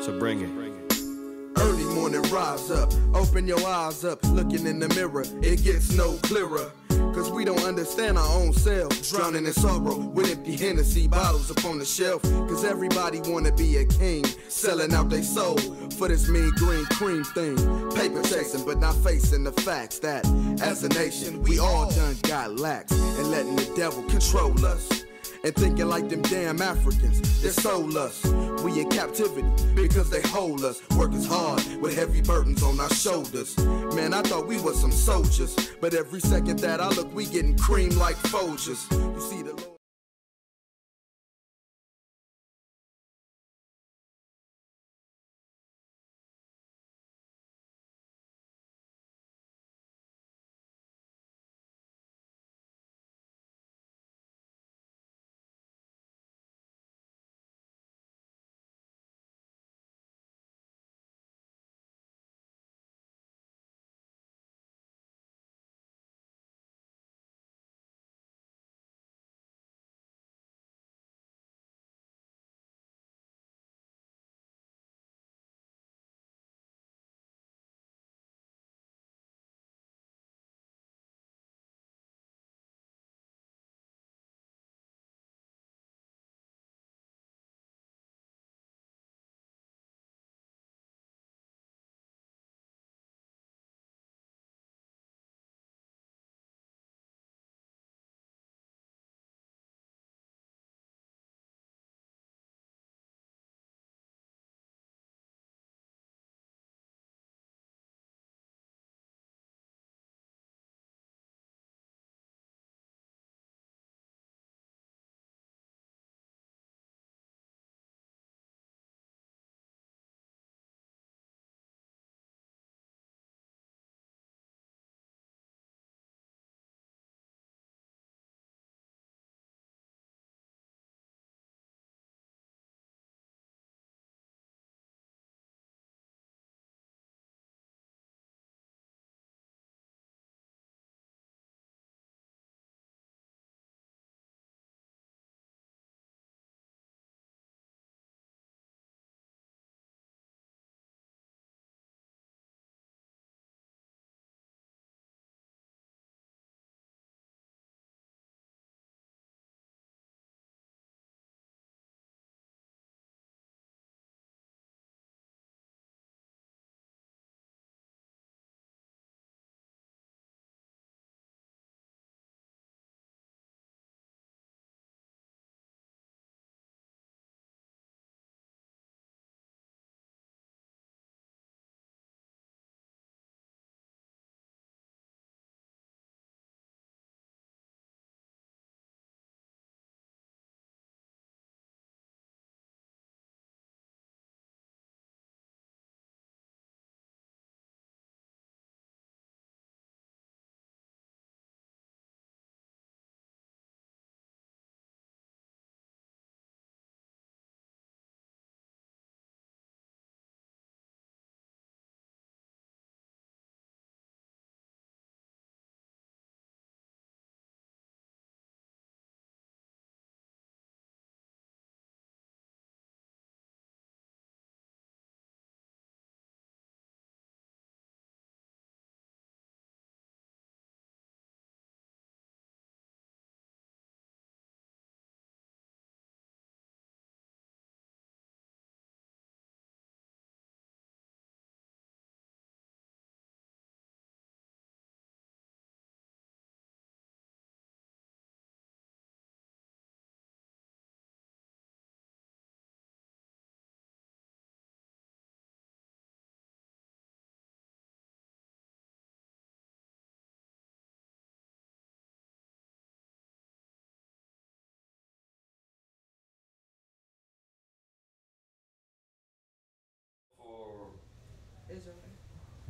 So bring it. Early morning, rise up, open your eyes up, looking in the mirror, it gets no clearer. Cause we don't understand our own selves, drowning in sorrow with empty Hennessy bottles upon the shelf. Cause everybody wanna be a king, selling out their soul for this mean green cream thing. Paper chasing, but not facing the facts that as a nation, we all done got lax and letting the devil control us. And thinking like them damn Africans, they sold us. We in captivity because they hold us. Working hard with heavy burdens on our shoulders. Man, I thought we was some soldiers, but every second that I look, we getting creamed like Folgers. You see the Lord.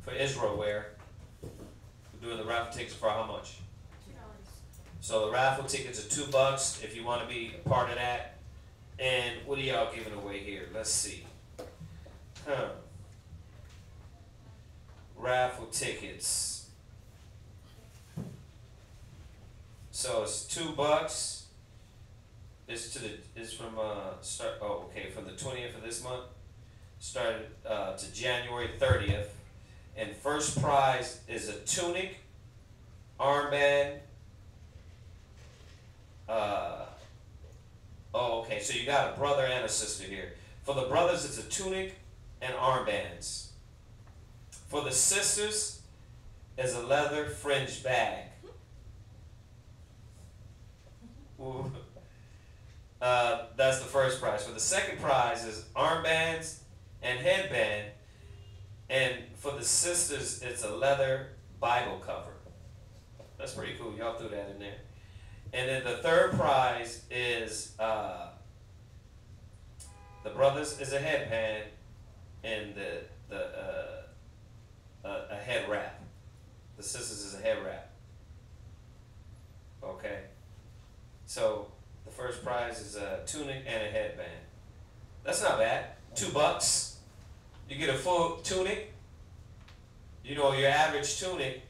For Israel, where we're doing the raffle tickets for how much? $2. So the raffle tickets are $2 if you want to be a part of that. And what are y'all giving away here? Let's see. Raffle tickets. So it's $2. It's from start. Oh, okay, from the 20th of this month started to January 30th. And first prize is a tunic, armband. Okay, so you got a brother and a sister here. For the brothers, it's a tunic and armbands. For the sisters, is a leather fringed bag. Ooh. That's the first prize. For the second prize is armbands and headband. And for the sisters, it's a leather Bible cover. That's pretty cool. Y'all threw that in there. And then the third prize is the brothers is a headband and a head wrap. The sisters is a head wrap. Okay. So the first prize is a tunic and a headband. That's not bad. $2. You get a full tunic. You know, your average tunic,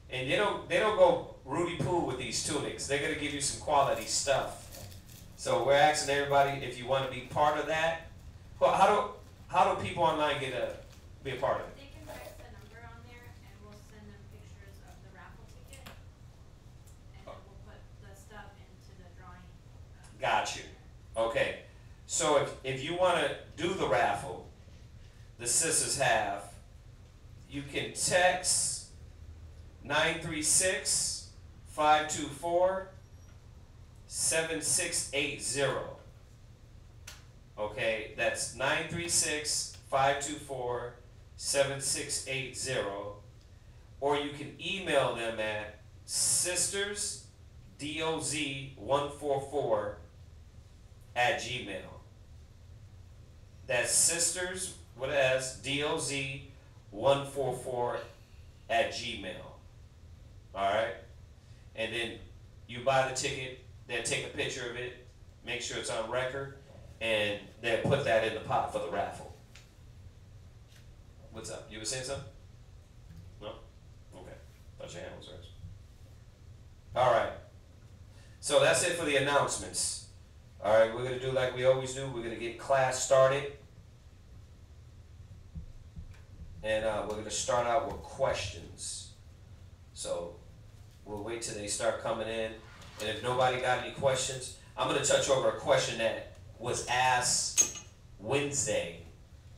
and they don't go Rudy Poo with these tunics. They're gonna give you some quality stuff. So we're asking everybody if you want to be part of that. Well, how do people online be a part of it? They can text the number on there, and we'll send them pictures of the raffle ticket, and then we'll put the stuff into the drawing. Got you. Okay. So if you want to do the raffle, the sisters have, you can text 936-524-7680. Okay, that's 936-524-7680. Or you can email them at sistersdoz144@gmail. That's sisters with S DOZ144@gmail. All right, and then you buy the ticket. They'll take a picture of it, make sure it's on record, and they'll put that in the pot for the raffle. What's up? You were saying something? No? Okay. Thought your hand was raised. All right. So that's it for the announcements. All right, we're going to do like we always do. We're going to get class started. And we're going to start out with questions. So we'll wait till they start coming in. And if nobody got any questions, I'm going to touch over a question that was asked Wednesday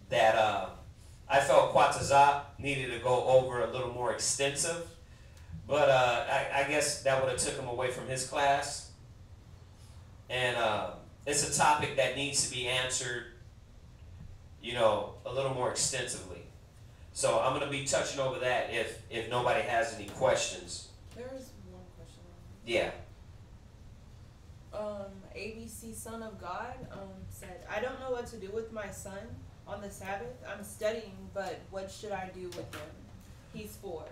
that I felt Quatazat needed to go over a little more extensive. But I guess that would have took him away from his class. And it's a topic that needs to be answered, you know, a little more extensively. So I'm going to be touching over that if nobody has any questions. There is one question. Yeah. ABC Son of God said, I don't know what to do with my son on the Sabbath. I'm studying, but what should I do with him? He's 4.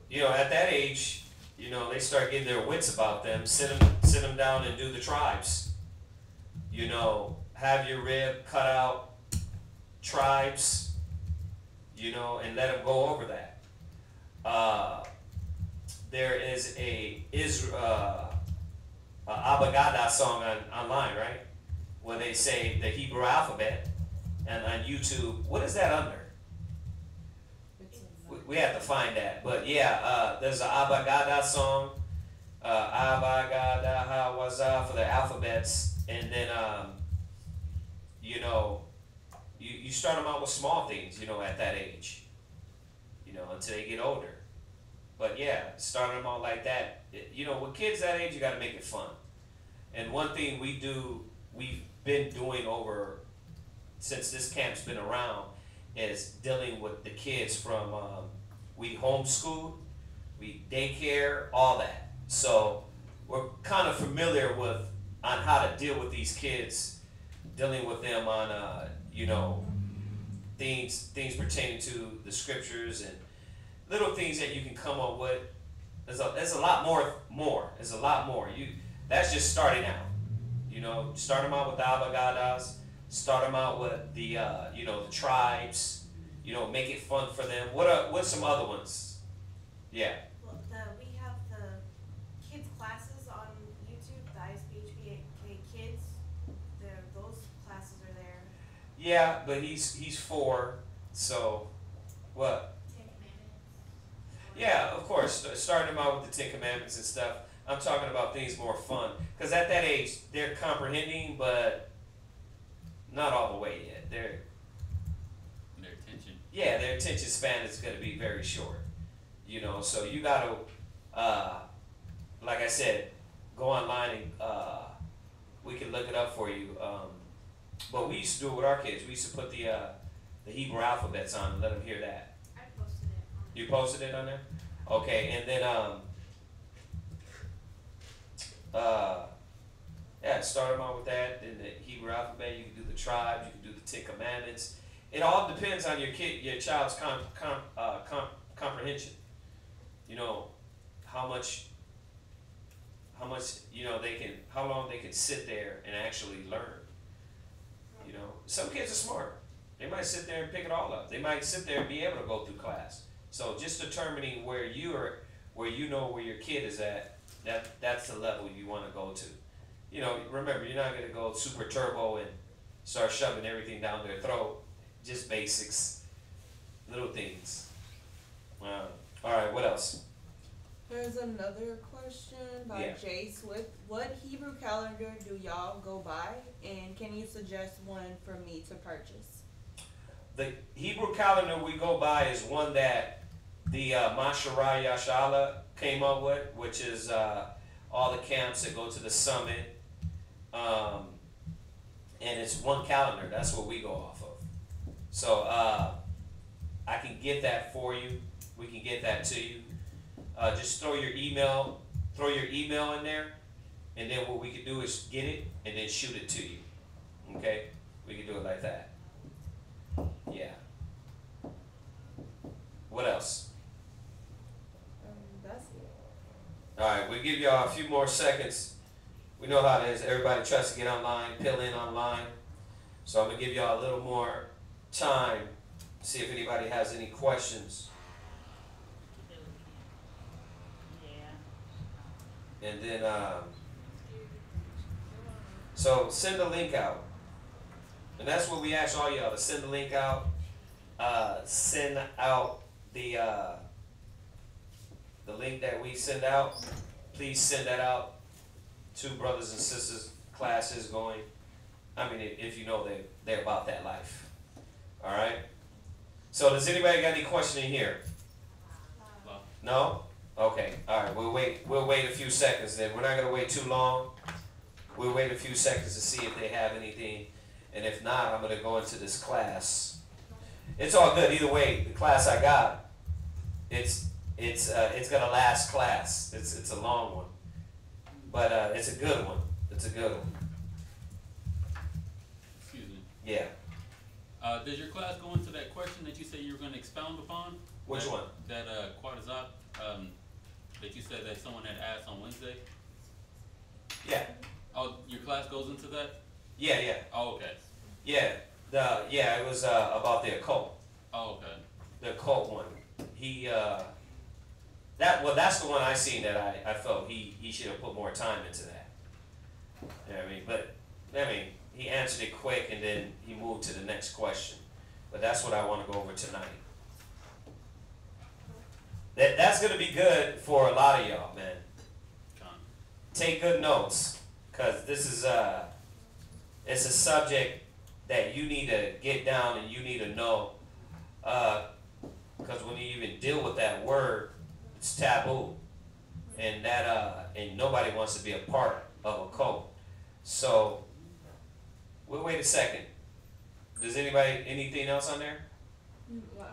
You know, at that age, you know, they start getting their wits about them. Sit them down and do the tribes. You know, have your rib cut out, tribes. You know, and let them go over that. There is a Abagada song online, right? Where they say the Hebrew alphabet, and on YouTube, what is that under? We have to find that, but yeah, there's an Abagada song, Abagada Hawaza for the alphabets, and then you know. You start them out with small things, you know, at that age, you know, until they get older. But yeah, starting them out like that, you know, with kids that age, you got to make it fun. And one thing we've been doing over, since this camp's been around, is dealing with the kids from, we homeschool, we daycare, all that. So we're kind of familiar on how to deal with these kids, dealing with them on, you know, things pertaining to the scriptures and little things that you can come up with. There's a lot more. There's a lot more. That's just starting out. You know, start them out with the Abagadas. Start them out with the you know, the tribes. You know, make it fun for them. What's some other ones? Yeah. Well, we have the kids classes on YouTube, the ISBHPK Kids. Those classes are there. Yeah, but he's 4, so what? Ten Commandments. Yeah, of course. Starting them out with the 10 Commandments and stuff. I'm talking about things more fun, because at that age they're comprehending, but not all the way yet. Their attention span is going to be very short. You know, so you got to, like I said, go online and we can look it up for you. But we used to do it with our kids. We used to put the Hebrew alphabets on and let them hear that. I posted it on. You posted it on there? Okay, and then yeah, start them out with that. Then the Hebrew alphabet. You can do the tribes. You can do the 10 Commandments. It all depends on your child's comprehension. You know, how much you know how long they can sit there and actually learn. You know, some kids are smart. They might sit there and pick it all up. They might sit there and be able to go through class. So just determining where you know where your kid is at, that's the level you want to go to. You know, remember, you're not going to go super turbo and start shoving everything down their throat. Just basics, little things. All right, what else? There's another question by Yeah. Jace. What Hebrew calendar do y'all go by, and can you suggest one for me to purchase? The Hebrew calendar we go by is one that the Masharai Yashala came up with, which is all the camps that go to the summit. And it's one calendar. That's what we go off of. So I can get that for you. We can get that to you. Just throw your email in there, and then what we can do is get it and then shoot it to you. Okay? We can do it like that. Yeah. What else? That's it. All right, we'll give y'all a few more seconds. We know how it is. Everybody tries to get online, pill in online. So I'm going to give y'all a little more time to see if anybody has any questions. And then, so send the link out. And that's what we ask all y'all, to send the link out. Send out the link that we send out. Please send that out to brothers and sisters, classes going. I mean, if you know they're about that life. All right? So does anybody got any question in here? No? Okay, all right, we'll wait a few seconds then. We're not going to wait too long. We'll wait a few seconds to see if they have anything. And if not, I'm going to go into this class. It's all good either way. The class I got, it's going to last class. It's a long one. But it's a good one. It's a good one. Excuse me. Yeah. Does your class go into that question that you say you were going to expound upon? Which one? That Quadazat, that you said that someone had asked on Wednesday? Yeah. Oh, your class goes into that? Yeah. Oh, okay. Yeah. It was about the occult. Oh, okay. The occult one. That's the one I seen that I felt he should have put more time into that. You know what I mean? But he answered it quick and then he moved to the next question. But that's what I want to go over tonight. That's going to be good for a lot of y'all, man. Take good notes, because this is it's a subject that you need to get down and you need to know, because when you even deal with that word, it's taboo, and and nobody wants to be a part of a cult. So we'll wait a second. Does anybody anything else on there? Wow.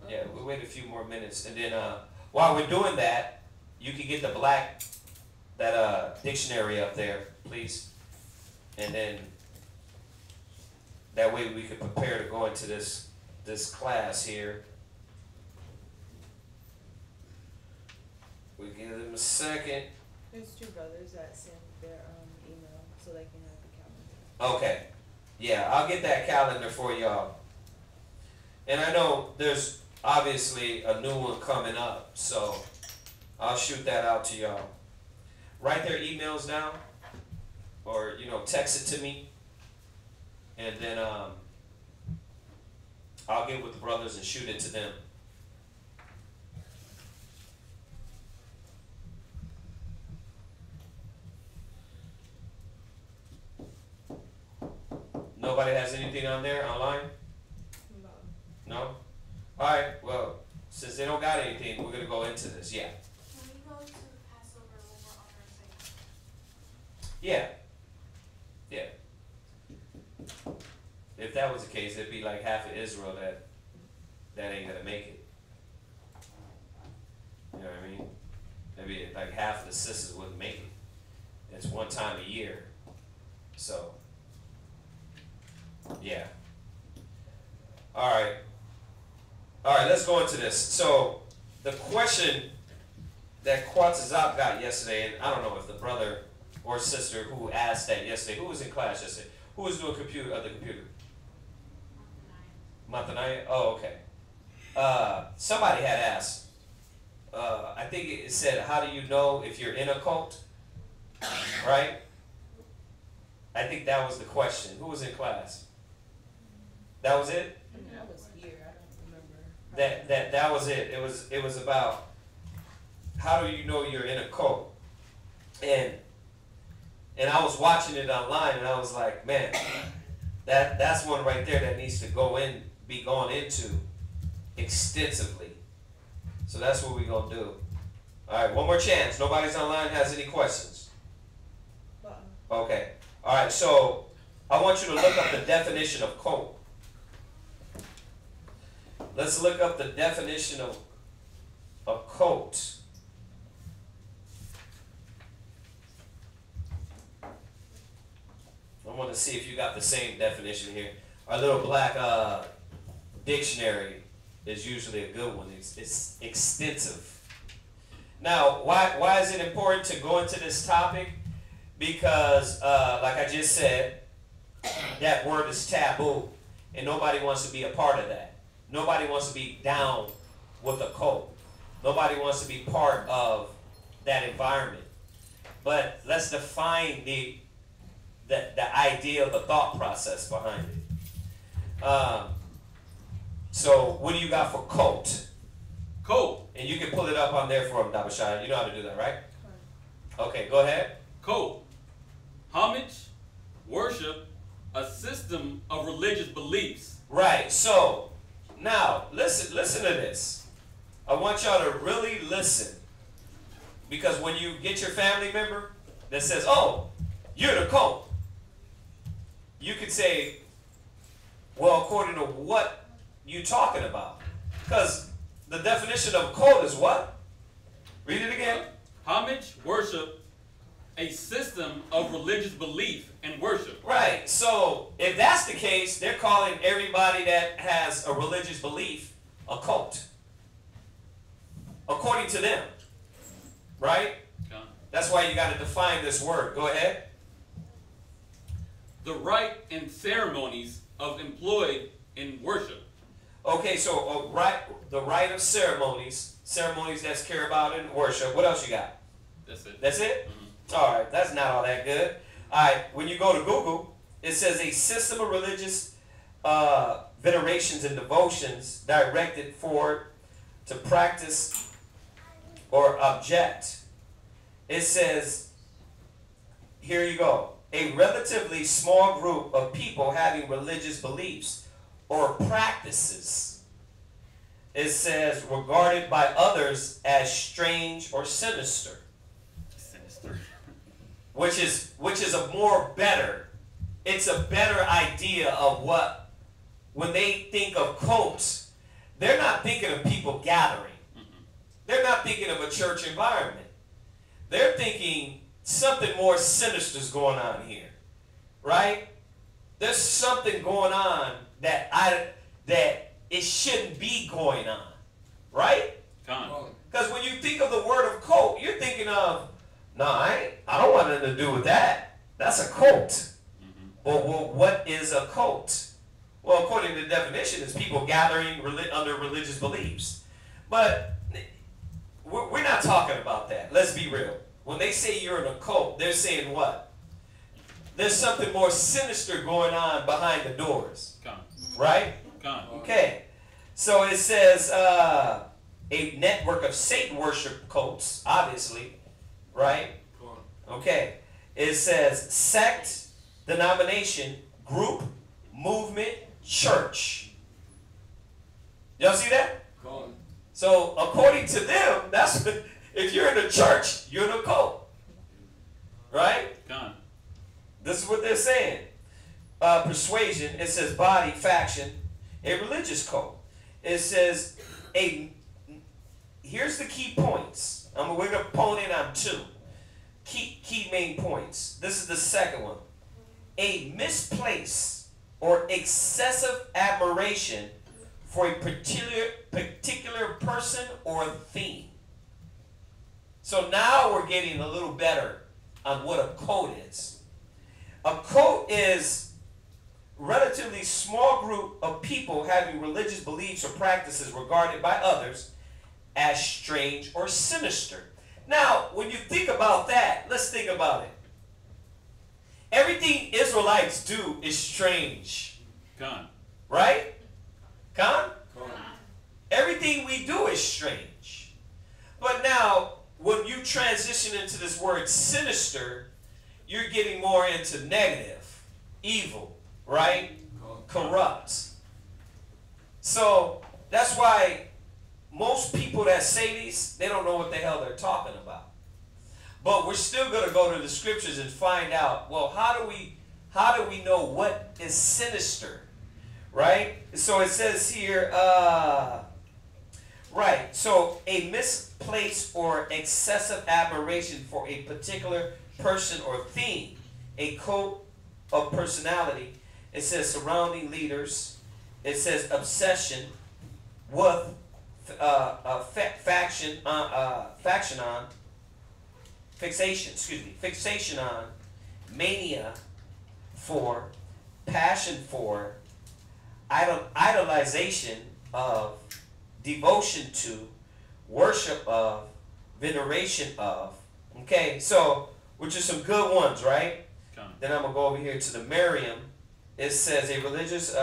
Yeah, we'll wait a few more minutes, and then while we're doing that, you can get the black dictionary up there, please, and then that way we can prepare to go into this class here. We give them a second. There's 2 brothers that send their email so they can have the calendar. Okay, yeah, I'll get that calendar for y'all. And I know there's obviously a new one coming up, so I'll shoot that out to y'all. Write their emails down, or text it to me, and then I'll get with the brothers and shoot it to them. Nobody has anything on there online? No? Alright, well, since they don't got anything, we're going to go into this. Yeah. Can we go to Passover when we're on our second? Yeah. Yeah. If that was the case, it'd be like half of Israel that ain't going to make it. You know what I mean? Maybe like half of the sisters wouldn't make it. It's one time a year. So, yeah. Alright. Alright, let's go into this. So, the question that Quatzazop got yesterday, and I don't know if the brother or sister who asked that yesterday, who was in class yesterday? Who was doing the computer? Mathanaya? Oh, okay. Somebody had asked, I think it said, how do you know if you're in a cult? Right? I think that was the question. Who was in class? That was it? That was here. I don't remember. That was it. It was about how do you know you're in a cult? And I was watching it online and I was like, man, that's one right there that needs to be gone into extensively. So that's what we're gonna do. Alright, one more chance. Nobody's online has any questions? Okay. Alright, so I want you to look up the definition of cult. Let's look up the definition of a cult. I want to see if you got the same definition here. Our little black dictionary is usually a good one. It's extensive. Now, why is it important to go into this topic? Because, like I just said, that word is taboo, and nobody wants to be a part of that. Nobody wants to be down with a cult. Nobody wants to be part of that environment. But let's define the idea, the thought process behind it. So, what do you got for cult? Cult. And you can pull it up on there for him, Dabashai. You know how to do that, right? Okay, go ahead. Cult. Homage, worship, a system of religious beliefs. Right. So, now, listen to this. I want y'all to really listen. Because when you get your family member that says, oh, you're the cult, you could say, well, according to what you talking about. Because the definition of cult is what? Read it again. Homage, worship, a system of religious belief and worship. Right. So if that's the case, they're calling everybody that has a religious belief a cult. According to them. Right? Okay. That's why you got to define this word. Go ahead. The rite and ceremonies of employed in worship. Okay, so the rite of ceremonies that's carried about in worship. What else you got? That's it. That's it? Mm-hmm. All right, that's not all that good. All right, when you go to Google, it says a system of religious venerations and devotions directed to practice or object. It says, here you go, a relatively small group of people having religious beliefs or practices. It says, regarded by others as strange or sinister. Sinister. Which is a more better, it's a better idea of what, when they think of cults, they're not thinking of people gathering. Mm-hmm. They're not thinking of a church environment. They're thinking something more sinister is going on here, right? There's something going on that it shouldn't be going on, right? Because when you think of the word of cult, you're thinking of, no, I don't want nothing to do with that. That's a cult. Mm-hmm. Well, what is a cult? Well, according to the definition, it's people gathering under religious beliefs. But we're not talking about that. Let's be real. When they say you're in a cult, they're saying what? There's something more sinister going on behind the doors. Right? Gone. Okay. So it says a network of Satan worship cults, obviously, right? Okay. It says sect, denomination, group, movement, church. Y'all see that? So according to them, that's if you're in a church, you're in a cult. Right? Gone. This is what they're saying. Persuasion, it says body, faction, a religious cult. It says here's the key points. We're going to hone in on two. Key main points. This is the second one. A misplaced or excessive admiration for a particular person or theme. So now we're getting a little better on what a cult is. A cult is a relatively small group of people having religious beliefs or practices regarded by others as strange or sinister. Now, when you think about that, let's think about it. Everything Israelites do is strange. Gone. Right? Con? Everything we do is strange. But now, when you transition into this word sinister, you're getting more into negative, evil, right? Corrupt. So, that's why most people that say these, they don't know what the hell they're talking about. But we're still going to go to the scriptures and find out, well, how do we know what is sinister? Right? So it says here, right, so a misplaced or excessive admiration for a particular person or theme, a cult of personality. It says surrounding leaders. It says obsession with fixation on, mania for, passion for, idolization of, devotion to, worship of, veneration of. Okay, so which are some good ones, right? Then I'm gonna go over here to the Merriam. It says a religious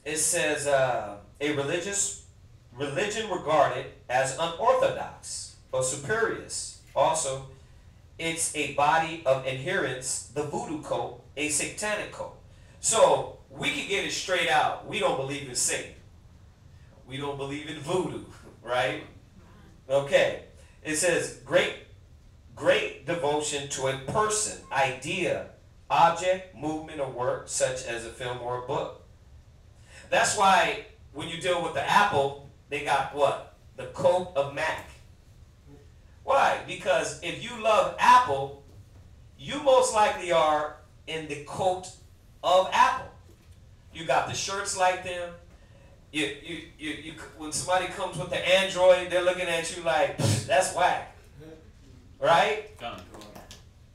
it says a religion regarded as unorthodox or spurious. Also, it's a body of adherents, the voodoo cult, a satanic cult. So we can get it straight out. We don't believe in Satan. We don't believe in voodoo, right? Okay. It says great devotion to a person, idea, object, movement, or work, such as a film or a book. That's why when you deal with the Apple, they got what? The coat of Mac. Why? Because if you love Apple, you most likely are in the coat of Apple. You got the shirts like them. You when somebody comes with the Android, they're looking at you like, that's whack. Right?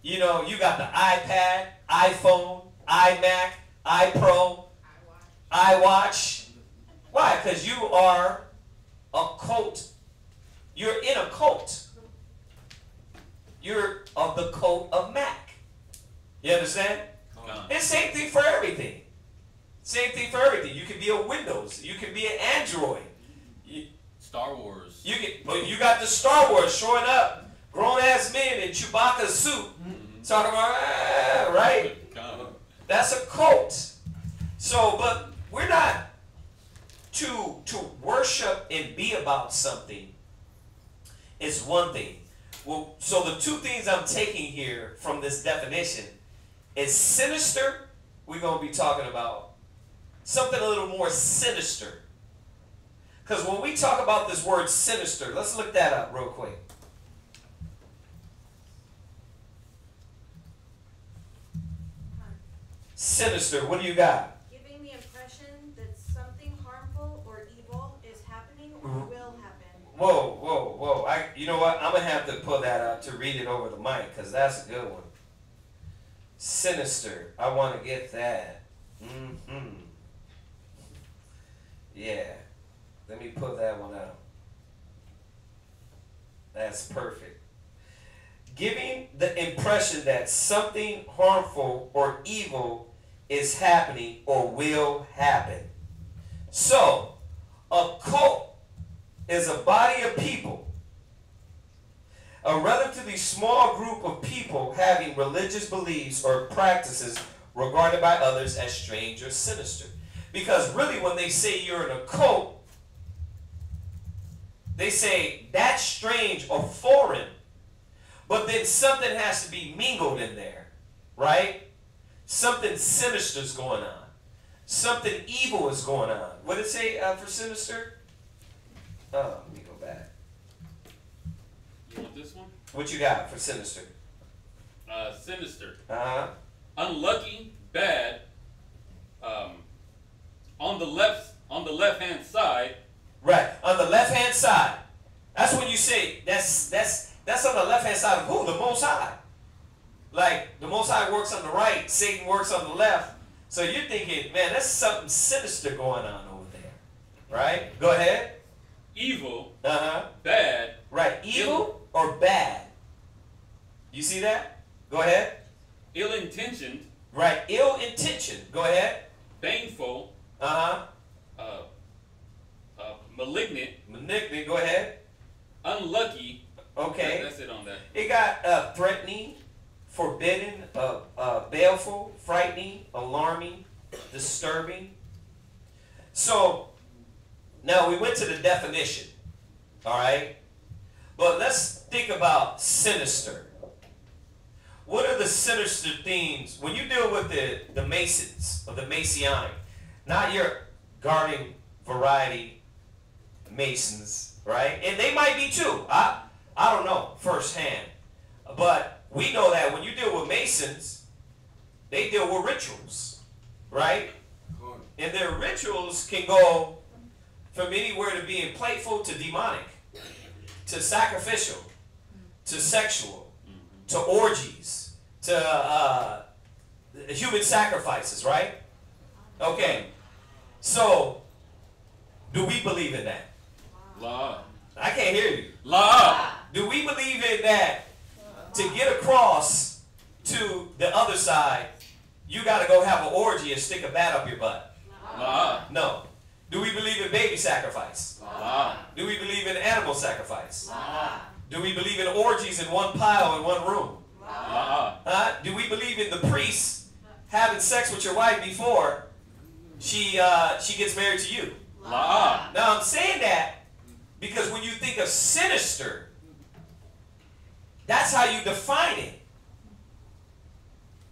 You know, you got the iPad, iPhone, iMac, iPro, iWatch. Why? Because you are a cult. You're in a cult. You're of the cult of Mac. You understand? It's same thing for everything. Same thing for everything. You can be a Windows. You can be an Android. Star Wars. You got the Star Wars showing up. Grown-ass men in Chewbacca's suit. Talking about, right? That's a cult. So, but we're not to worship and be about something is one thing. Well, so the two things I'm taking here from this definition is sinister. We're going to be talking about something a little more sinister. Because when we talk about this word sinister, let's look that up real quick. Sinister, what do you got? Giving the impression that something harmful or evil is happening or will happen. Whoa, whoa, whoa. You know what? I'm going to have to pull that up to read it over the mic because that's a good one. Sinister. I want to get that. Yeah. Let me pull that one out. That's perfect. Giving the impression that something harmful or evil is happening or will happen. So, a cult is a body of people, a relatively small group of people having religious beliefs or practices regarded by others as strange or sinister. Because really when they say you're in a cult, they say that's strange or foreign, but then something has to be mingled in there, right? Something sinister is going on. Something evil is going on. What did it say for sinister? Let me go back. You want this one? What you got for sinister? Sinister. Uh-huh. Unlucky, bad. On the left hand side. Right. On the left hand side. That's when you say that's on the left hand side of who? The Most High. Like the Most High works on the right, Satan works on the left. So you're thinking, man, there's something sinister going on over there. Right? Go ahead. Evil. Uh-huh. Bad. Right. Evil or bad? You see that? Go ahead. Ill-intentioned. Right. Ill-intentioned. Go ahead. Baneful. Uh-huh. Malignant. Malignant. Go ahead. Unlucky. Okay. That's it on that. It got threatening, forbidden, baleful, frightening, alarming, disturbing. So, now we went to the definition. All right? But let's think about sinister. What are the sinister themes when you deal with the Masons or the Masonic? Not your garden variety Masons, right? And they might be too. I don't know firsthand. But we know that when you deal with Masons, they deal with rituals, right? And their rituals can go from anywhere to being playful to demonic, to sacrificial, to sexual, to orgies, to human sacrifices, right? Okay. So, do we believe in that? La. I can't hear you. La. Do we believe in that to get across to the other side, you got to go have an orgy and stick a bat up your butt? La. No. Do we believe in baby sacrifice? La. Do we believe in animal sacrifice? La. Do we believe in orgies in one pile in one room? La. Do we believe in the priest having sex with your wife before she gets married to you? La. Now I'm saying that because when you think of sinister, that's how you define it.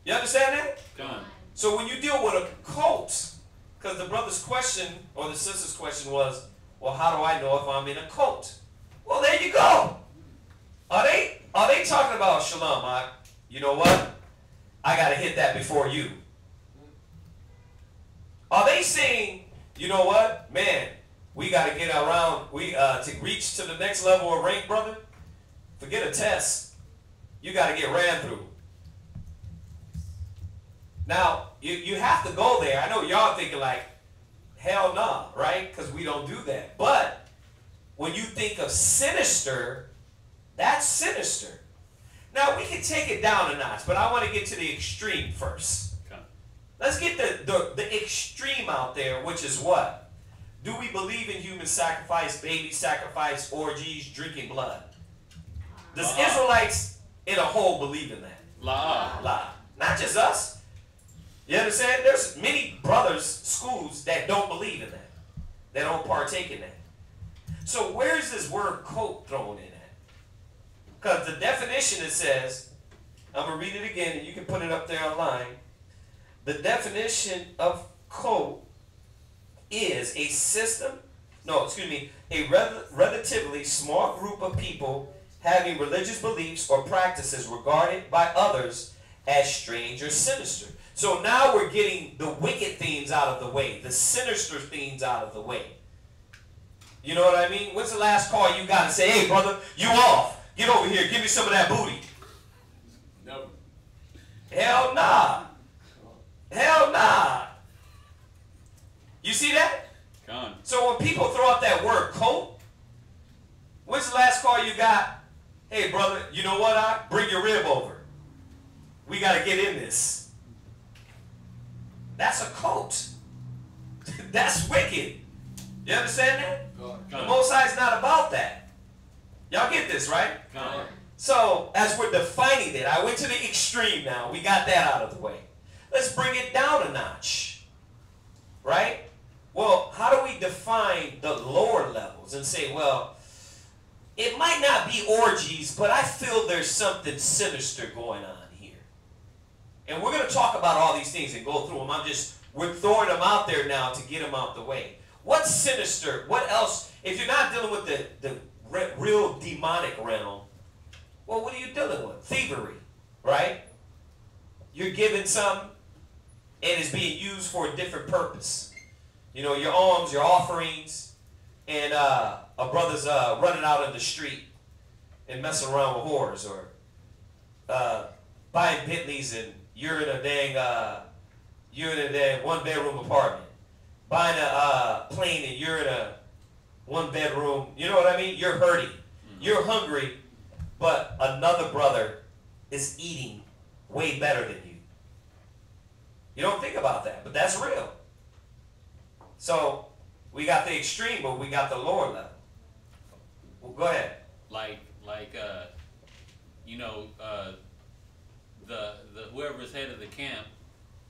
You understand that? Done. So when you deal with a cult, because the brother's question or the sister's question was, well, how do I know if I'm in a cult? Well, there you go. Are they talking about shalom? You know what? I got to hit that before you. Are they saying, you know what, man, we got to get around, to reach to the next level of rank, brother? Forget a test. You got to get ran through. Now, you have to go there. I know y'all thinking like, hell no, right? Because we don't do that. But when you think of sinister, that's sinister. Now, we can take it down a notch, but I want to get to the extreme first. Okay. Let's get the extreme out there, which is what? Do we believe in human sacrifice, baby sacrifice, orgies, drinking blood? Does Israelites in a whole believe in that? La. La. Not just us. You understand? There's many brothers, schools that don't believe in that. That don't partake in that. So where's this word cult thrown in at? Because the definition, it says, I'm going to read it again and you can put it up there online. The definition of cult is a relatively small group of people having religious beliefs or practices regarded by others as strange or sinister. So now we're getting the wicked things out of the way, the sinister things out of the way. You know what I mean? When's the last call you got to say, hey, brother, you off. Get over here. Give me some of that booty. No. Hell nah. Hell nah. You see that? Gone. So when people throw out that word cult, when's the last call you got? Hey, brother, you know what? Bring your rib over. We got to get in this. That's a cult. That's wicked. You understand that? The Con. Most High is not about that. Y'all get this, right? Con. So, as we're defining it, I went to the extreme now. We got that out of the way. Let's bring it down a notch. Right? Well, how do we define the lower levels and say, well, it might not be orgies, but I feel there's something sinister going on here. And we're going to talk about all these things and go through them. We're throwing them out there now to get them out the way. What's sinister? What else? If you're not dealing with the real demonic realm, well, what are you dealing with? Thievery, right? You're giving some and it's being used for a different purpose. You know, your alms, your offerings, and a brother's running out in the street and messing around with whores, or buying Bentleys and you're in a dang one-bedroom apartment. Buying a plane and you're in a one-bedroom, you know what I mean? You're hurting. You're hungry, but another brother is eating way better than you. You don't think about that, but that's real. So, we got the extreme, but we got the lower level. Well, go ahead. The whoever's head of the camp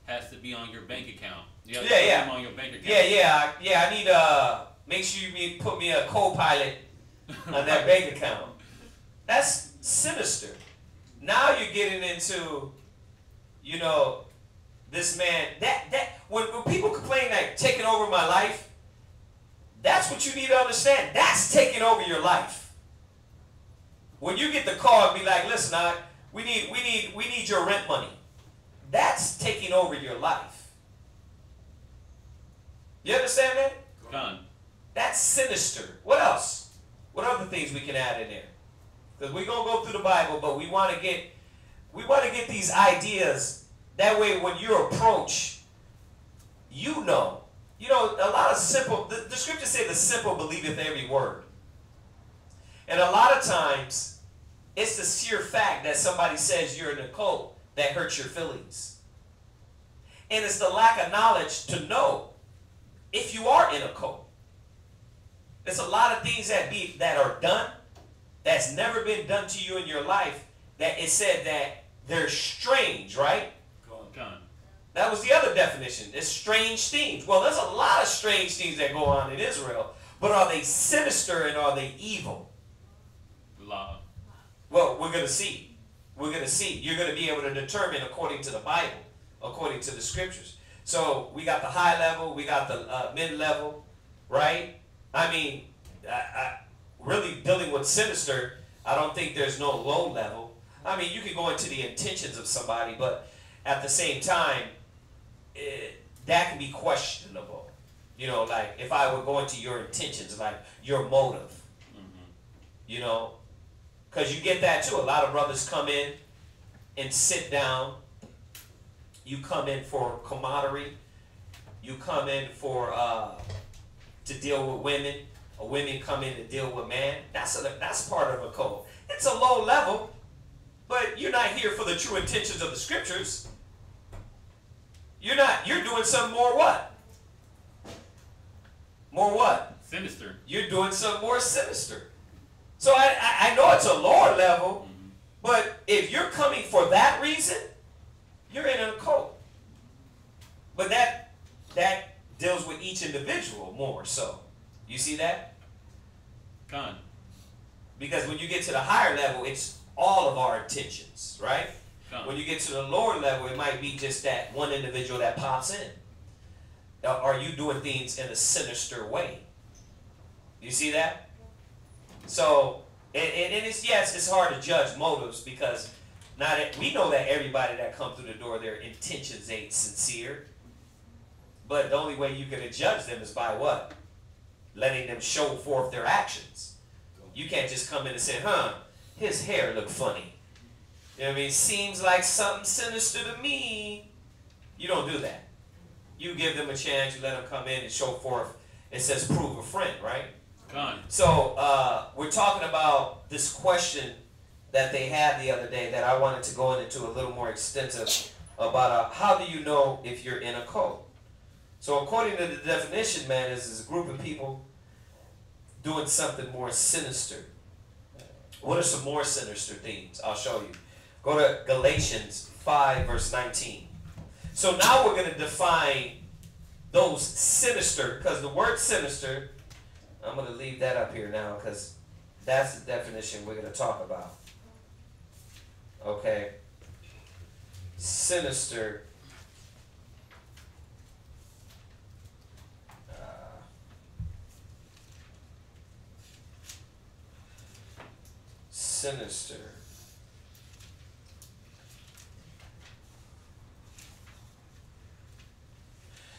has to be on your bank account. You have to Yeah, put yeah. him on your bank account. Yeah. I need make sure you put me a co-pilot on that bank account. That's sinister. Now you're getting into, you know, this man. That when people complain like taking over my life, that's what you need to understand. That's taking over your life. When you get the call and be like, listen, we need your rent money. That's taking over your life. You understand that? Con. That's sinister. What else? What other things we can add in there? Because we're gonna go through the Bible, but we want to get these ideas. That way, when you approach, you know, a lot of simple. The scriptures say the simple believeth every word, and a lot of times, it's the sheer fact that somebody says you're in a cult that hurts your feelings, and it's the lack of knowledge to know if you are in a cult. There's a lot of things that are done that's never been done to you in your life that it said that they're strange, right? Con. That was the other definition. It's strange things. Well, there's a lot of strange things that go on in Israel, but are they sinister and are they evil? Law. Well, we're going to see. We're going to see. You're going to be able to determine according to the Bible, according to the scriptures. So we got the high level, we got the mid-level, right? I mean, really dealing with sinister, I don't think there's no low level. I mean, you can go into the intentions of somebody, but at the same time, that can be questionable. You know, like if I were going to your intentions, like your motive, you know, because you get that too. A lot of brothers come in and sit down. You come in for camaraderie. You come in for to deal with women. Or women come in to deal with man. That's part of a code. It's a low level, but you're not here for the true intentions of the scriptures. You're not. You're doing some more what? More what? Sinister. You're doing some more sinister. So I know it's a lower level, but if you're coming for that reason, you're in a cult. But that deals with each individual more so. You see that? Con. Because when you get to the higher level, it's all of our intentions, right? Con. When you get to the lower level, it might be just that one individual that pops in. Are you doing things in a sinister way? You see that? So, and it's, yes, it's hard to judge motives because we know that everybody that comes through the door, their intentions ain't sincere. But the only way you can judge them is by what? Letting them show forth their actions. You can't just come in and say, his hair look funny. You know what I mean? Seems like something sinister to me. You don't do that. You give them a chance, you let them come in and show forth. It says prove a friend, right? Con. So we're talking about this question that they had the other day that I wanted to go into a little more extensive about how do you know if you're in a cult? So according to the definition, man, is a group of people doing something more sinister. What are some more sinister things? I'll show you. Go to Galatians 5, verse 19. So now we're going to define those sinister, because the word sinister, I'm going to leave that up here now because that's the definition we're going to talk about. Okay. Sinister. Sinister.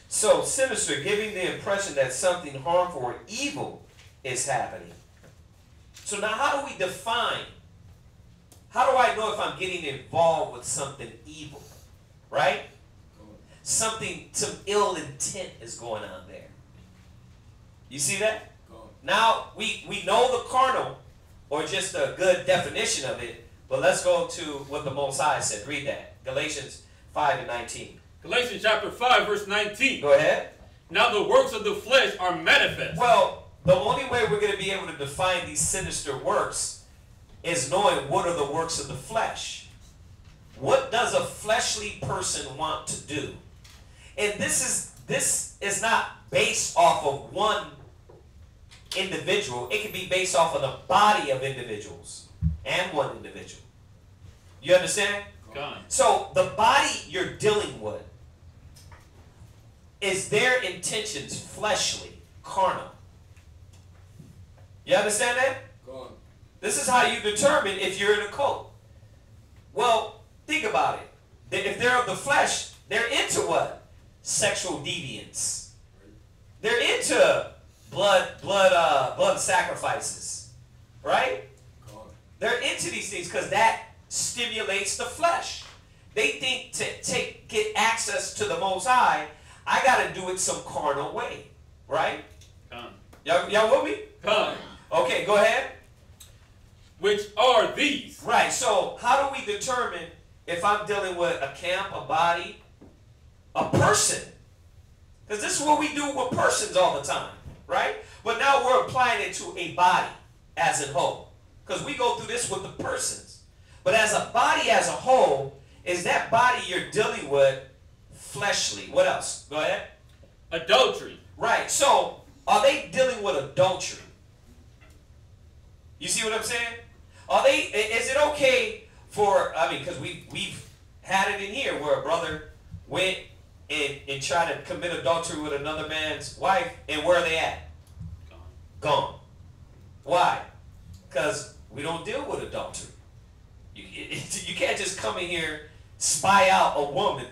So, sinister, giving the impression that something harmful or evil is happening. So now how do we define? How do I know if I'm getting involved with something evil? Right? Some ill intent is going on there. You see that? Now, we know the carnal, or just a good definition of it, but let's go to what the Most High said. Read that. Galatians 5 and 19. Galatians chapter 5, verse 19. Go ahead. Now the works of the flesh are manifest. Well, the only way we're going to be able to define these sinister works is knowing what are the works of the flesh. What does a fleshly person want to do? And this is not based off of one individual. It can be based off of the body of individuals and one individual. You understand? God. So the body you're dealing with, is their intentions fleshly, carnal? You understand that? This is how you determine if you're in a cult. Well, think about it. If they're of the flesh, they're into what? Sexual deviance. They're into blood sacrifices, right? They're into these things because that stimulates the flesh. They think to get access to the Most High, I got to do it some carnal way, right? Y'all with me? Come. Okay, go ahead. Which are these? Right, so how do we determine if I'm dealing with a camp, a body, a person? Because this is what we do with persons all the time, right? But now we're applying it to a body as a whole. Because we go through this with the persons. But as a body as a whole, is that body you're dealing with fleshly? What else? Go ahead. Adultery. Right, so are they dealing with adultery? You see what I'm saying? Is it okay for, because we've had it in here where a brother went and tried to commit adultery with another man's wife, and where are they at? Gone. Why? Because we don't deal with adultery. You can't just come in here, spy out a woman,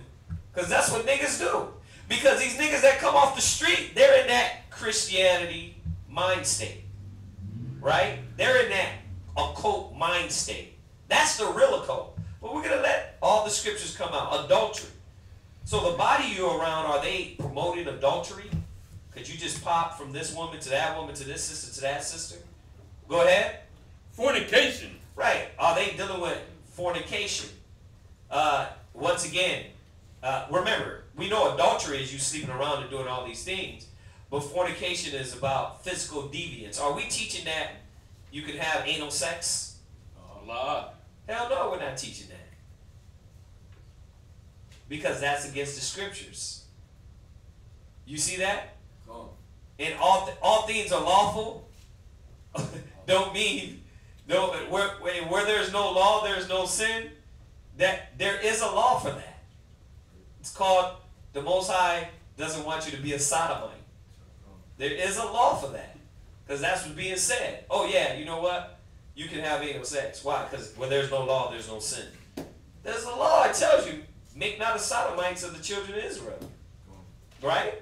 because that's what niggas do. Because these niggas that come off the street, they're in that Christianity mind state. Right? They're in that occult mind state. That's the real occult. But we're going to let all the scriptures come out. Adultery. So the body you're around, are they promoting adultery? Could you just pop from this woman to that woman to this sister to that sister? Go ahead. Fornication. Right. Are they dealing with fornication? Once again, remember, we know adultery is you sleeping around and doing all these things. But fornication is about physical deviance. Are we teaching that you can have anal sex? Allah. Hell no, we're not teaching that. Because that's against the scriptures. You see that? And all things are lawful don't mean where there's no law, there's no sin. That there is a law for that. It's called the Most High doesn't want you to be a sodomite. There is a law for that. Because that's what's being said. Oh yeah, you know what? You can have anal sex. Why? Because where there's no law, there's no sin. There's a law. It tells you, make not a sodomites of the children of Israel. Right?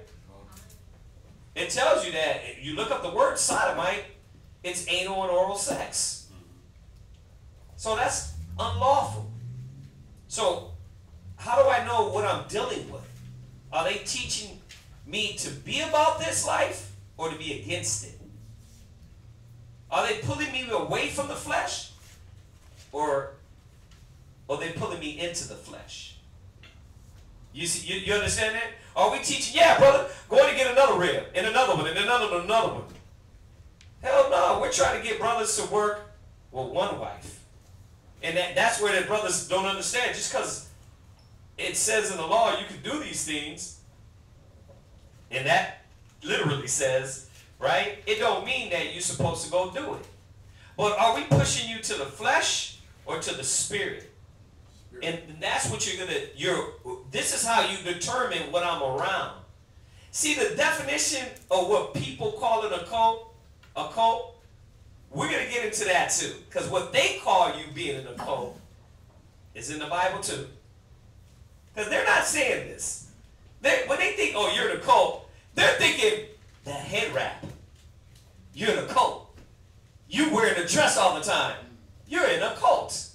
It tells you that. You look up the word sodomite, it's anal and oral sex. So that's unlawful. So how do I know what I'm dealing with? Are they teaching me to be about this life or to be against it? Are they pulling me away from the flesh or are they pulling me into the flesh? You see, you understand that? Are we teaching? Yeah, brother, go in and get another rib, and another one, and another one. Hell no, we're trying to get brothers to work with one wife. And that's where the brothers don't understand. Just because it says in the law you can do these things, and that literally says, right? It don't mean that you're supposed to go do it. But are we pushing you to the flesh or to the spirit? And that's what this is how you determine what I'm around. See, the definition of what people call it a cult, we're going to get into that too. Because what they call you being in a cult is in the Bible too. Because they're not saying this. When they think, oh, you're in a cult, they're thinking the head wrap. You're in a cult. You wearing a dress all the time. You're in a cult.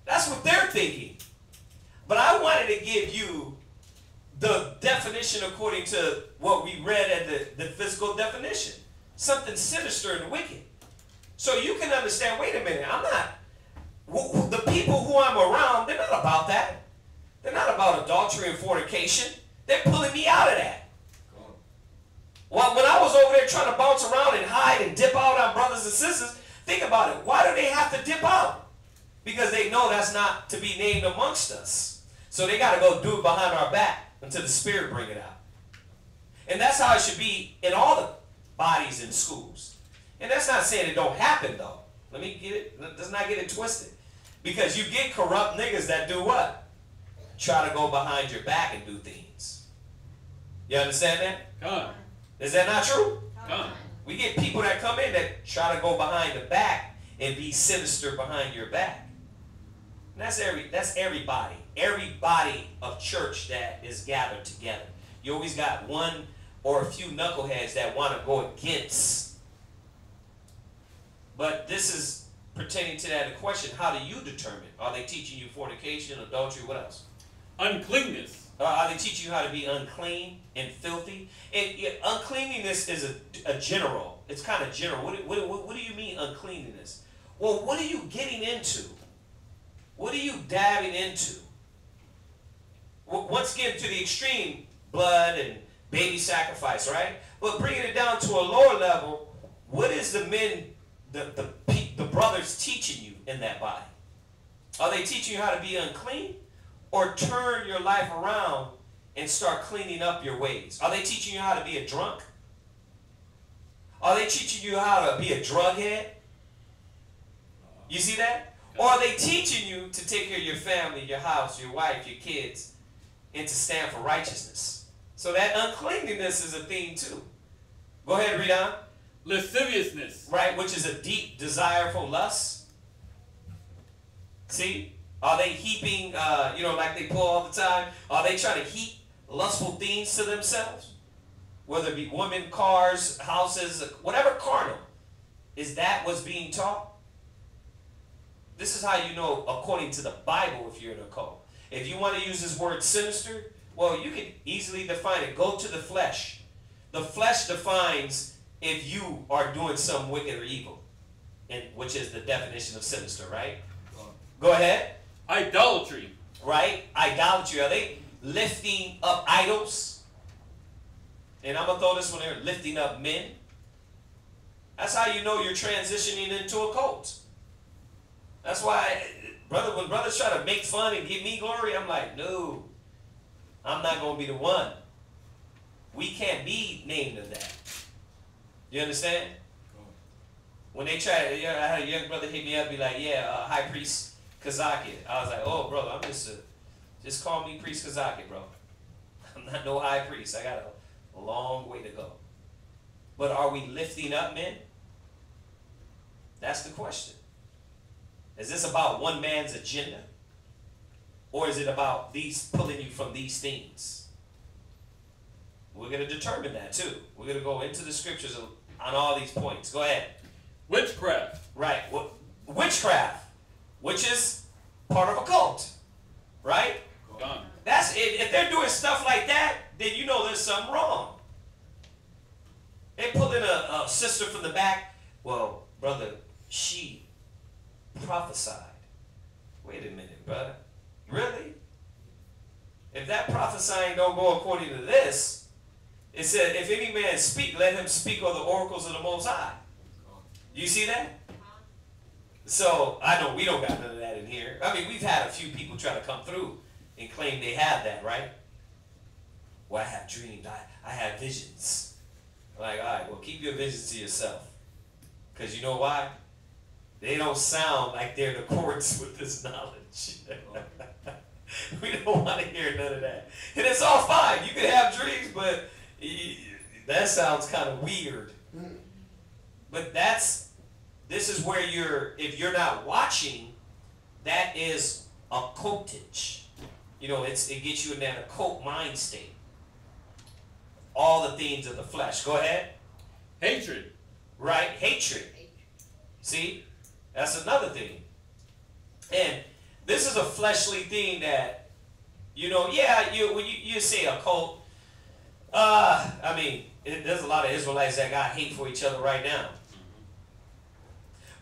That's what they're thinking. But I wanted to give you the definition according to what we read at the physical definition. Something sinister and wicked. So you can understand, wait a minute, the people who I'm around, they're not about that. They're not about adultery and fornication. They're pulling me out of that. Well, when I was over there trying to bounce around and hide and dip out on brothers and sisters, think about it. Why do they have to dip out? Because they know that's not to be named amongst us. So they got to go do it behind our back until the Spirit bring it out. And that's how it should be in all the bodies in schools. And that's not saying it don't happen, though. Let's not get it twisted. Because you get corrupt niggas that do what? Try to go behind your back and do things. You understand that? God. Is that not true? God. We get people that come in that try to go behind the back and be sinister behind your back. And that's everybody. Everybody of church that is gathered together. You always got one or a few knuckleheads that want to go against. But this is pertaining to that question. How do you determine? Are they teaching you fornication, adultery, what else? Uncleanness. Are they teaching you how to be unclean and filthy? And uncleanliness is a general. It's kind of general. What do you mean uncleanliness? Well, what are you getting into? What are you dabbing into? Once again, to the extreme, blood and baby sacrifice, right? But bringing it down to a lower level, what is the brothers teaching you in that body? Are they teaching you how to be unclean? Or turn your life around and start cleaning up your ways? Are they teaching you how to be a drunk? Are they teaching you how to be a drug head? You see that? Or are they teaching you to take care of your family, your house, your wife, your kids, and to stand for righteousness? So that uncleanliness is a thing too. Go ahead, read on. Lasciviousness. Right, which is a deep desire for lust. See? Are they heaping, like they pull all the time? Are they trying to heap lustful things to themselves? Whether it be women, cars, houses, whatever carnal. Is that what's being taught? This is how you know, according to the Bible, if you're in a cult. If you want to use this word sinister, well, you can easily define it. Go to the flesh. The flesh defines if you are doing some wicked or evil, which is the definition of sinister, right? Go ahead. Idolatry. Right? Idolatry. Are they lifting up idols? And I'm going to throw this one there. Lifting up men. That's how you know you're transitioning into a cult. That's why, when brothers try to make fun and give me glory, I'm like, no. I'm not going to be the one. We can't be named of that. You understand? When they try, I had a young brother hit me up and be like, High Priest Kazaki. I was like, oh, brother, I'm just call me Priest Kazaki, bro. I'm not no high priest. I got a long way to go. But are we lifting up men? That's the question. Is this about one man's agenda? Or is it about pulling you from these things? We're going to determine that too. We're going to go into the scriptures on all these points. Go ahead. Witchcraft. Right. Witchcraft. Which is part of a cult, right? Done. That's if they're doing stuff like that, then you know there's something wrong. They pull in a sister from the back. Well, brother, she prophesied. Wait a minute, brother. Really? If that prophesying don't go according to this, it said, if any man speak, let him speak of the oracles of the Most High. You see that? So, I know we don't got none of that in here. I mean, we've had a few people try to come through and claim they have that, right? Well, I have dreams. I have visions. Like, all right, well, keep your visions to yourself. Because you know why? They don't sound like they're in accordance with this knowledge. We don't want to hear none of that. And it's all fine. You can have dreams, but that sounds kind of weird. But this is where if you're not watching, that is occultage. You know, it gets you in that occult mind state. All the things of the flesh. Go ahead. Hatred. Right? Hatred. See? That's another thing. And this is a fleshly thing that, you know, yeah, when you say occult, I mean, there's a lot of Israelites that got hate for each other right now.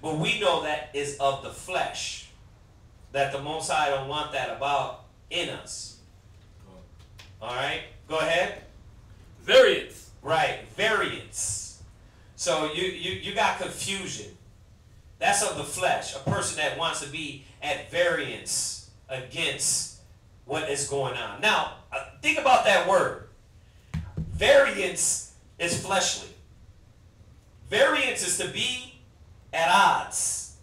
But we know that is of the flesh. That the Most High don't want that about in us. All right? Go ahead. Variance. Right, variance. So you got confusion. That's of the flesh. A person that wants to be at variance against what is going on. Now, think about that word. Variance is fleshly. Variance is to be at odds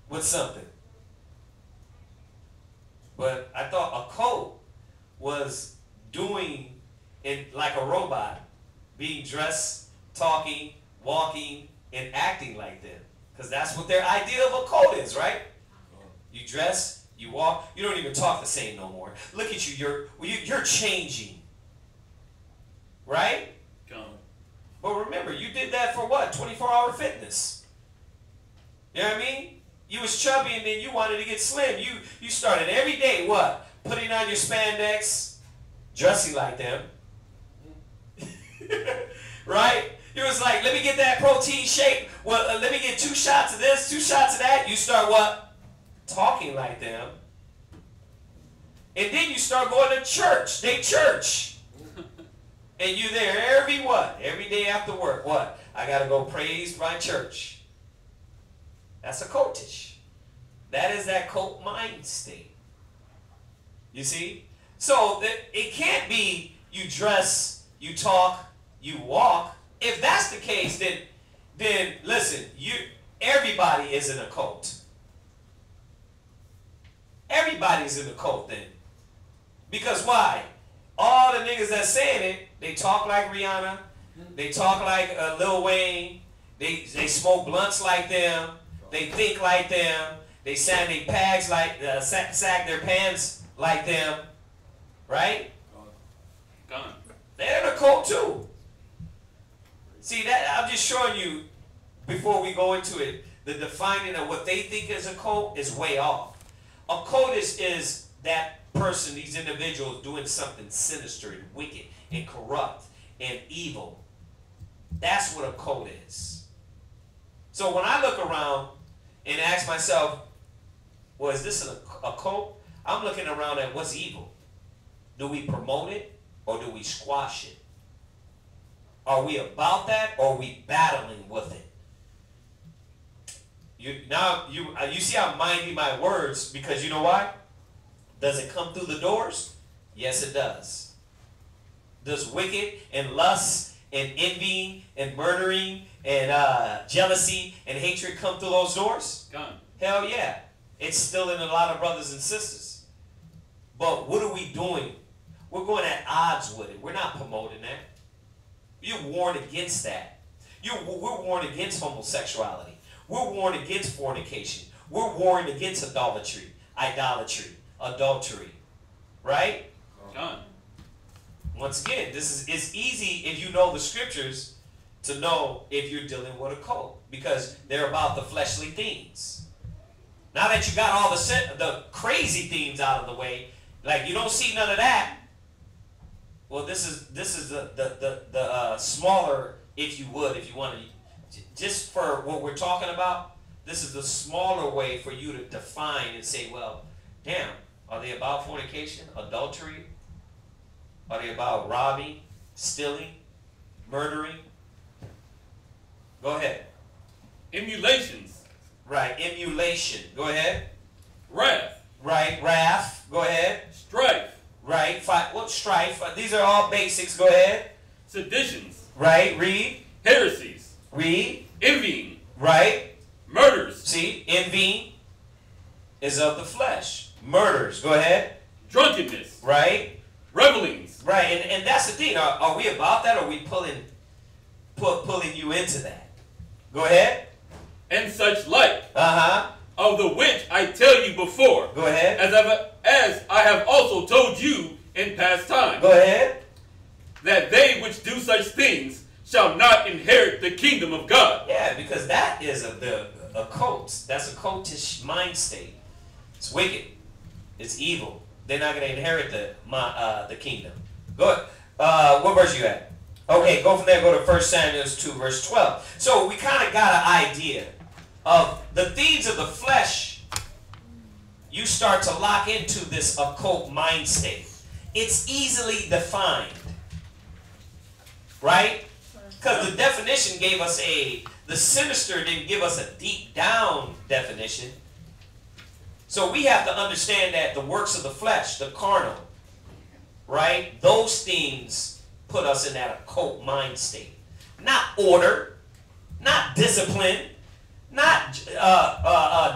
with something. But I thought occult was doing it like a robot, being dressed, talking, walking, and acting like them. Because that's what their idea of occult is, right? You dress, you walk, you don't even talk the same no more. Look at you, you're changing. Right? But remember, you did that for what? 24-hour fitness. You know what I mean? You was chubby and then you wanted to get slim. You started every day, what? Putting on your spandex, dressing like them. Right? It was like, let me get that protein shake. Well, let me get 2 shots of this, 2 shots of that. You start what? Talking like them. And then you start going to church. They church. And you there every what? Every day after work. What? I got to go praise my church. That's a cultish. That is that cult mind state. You see? So it can't be you dress, you talk, you walk. If that's the case, then listen, everybody is in a cult. Everybody's in a cult then. Because why? All the niggas that's saying it, they talk like Rihanna, they talk like Lil Wayne, they smoke blunts like them, they think like them, they sag their pags like, sag their pants like them, right? Gone. They're in a cult too. See, that I'm just showing you, before we go into it, the defining of what they think is a cult is way off. A cult is that person, these individuals doing something sinister and wicked and corrupt and evil. That's what a cult is. So when I look around and ask myself, well, is this a cult? I'm looking around at what's evil. Do we promote it or do we squash it? Are we about that or are we battling with it? You see I'm minding my words because you know why? Does it come through the doors? Yes, it does. Does wicked and lust and envying and murdering and jealousy and hatred come through those doors? Gone. Hell yeah. It's still in a lot of brothers and sisters. But what are we doing? We're going at odds with it. We're not promoting that. You're warned against that. We're warned against homosexuality. We're warned against fornication. We're warned against idolatry, adultery. Right? Gone. Once again, it's easy if you know the scriptures to know if you're dealing with a cult because they're about the fleshly things. Now that you got all the crazy things out of the way, like you don't see none of that. Well, this is the smaller, if you want to, just for what we're talking about. This is the smaller way for you to define and say, well, damn, Are they about fornication, adultery? Are they about robbing, stealing, murdering? Go ahead. Emulations. Right, emulation. Go ahead. Wrath. Right, wrath. Go ahead. Strife. Right, strife. These are all basics. Go ahead. Seditions. Right, read. Heresies. Read. Envying. Right. Murders. See, envy is of the flesh. Murders. Go ahead. Drunkenness. Right. Revelings. Right, and that's the thing. Are we about that, or are we pulling you into that? Go ahead. And such like. Uh-huh. Of the which I tell you before. Go ahead. As I have also told you in past time. Go ahead. That they which do such things shall not inherit the kingdom of God. Yeah, because that is a cult. That's a cultish mind state. It's wicked. It's evil. They're not going to inherit the kingdom. Go ahead. What verse you at? Okay, go from there. Go to 1 Samuel 2, verse 12. So we kind of got an idea of the thieves of the flesh. You start to lock into this occult mind state. It's easily defined. Right? Because the definition gave us the sinister didn't give us a deep down definition. So we have to understand that the works of the flesh, the carnal, right? Those things put us in that occult mind state. Not order, not discipline, not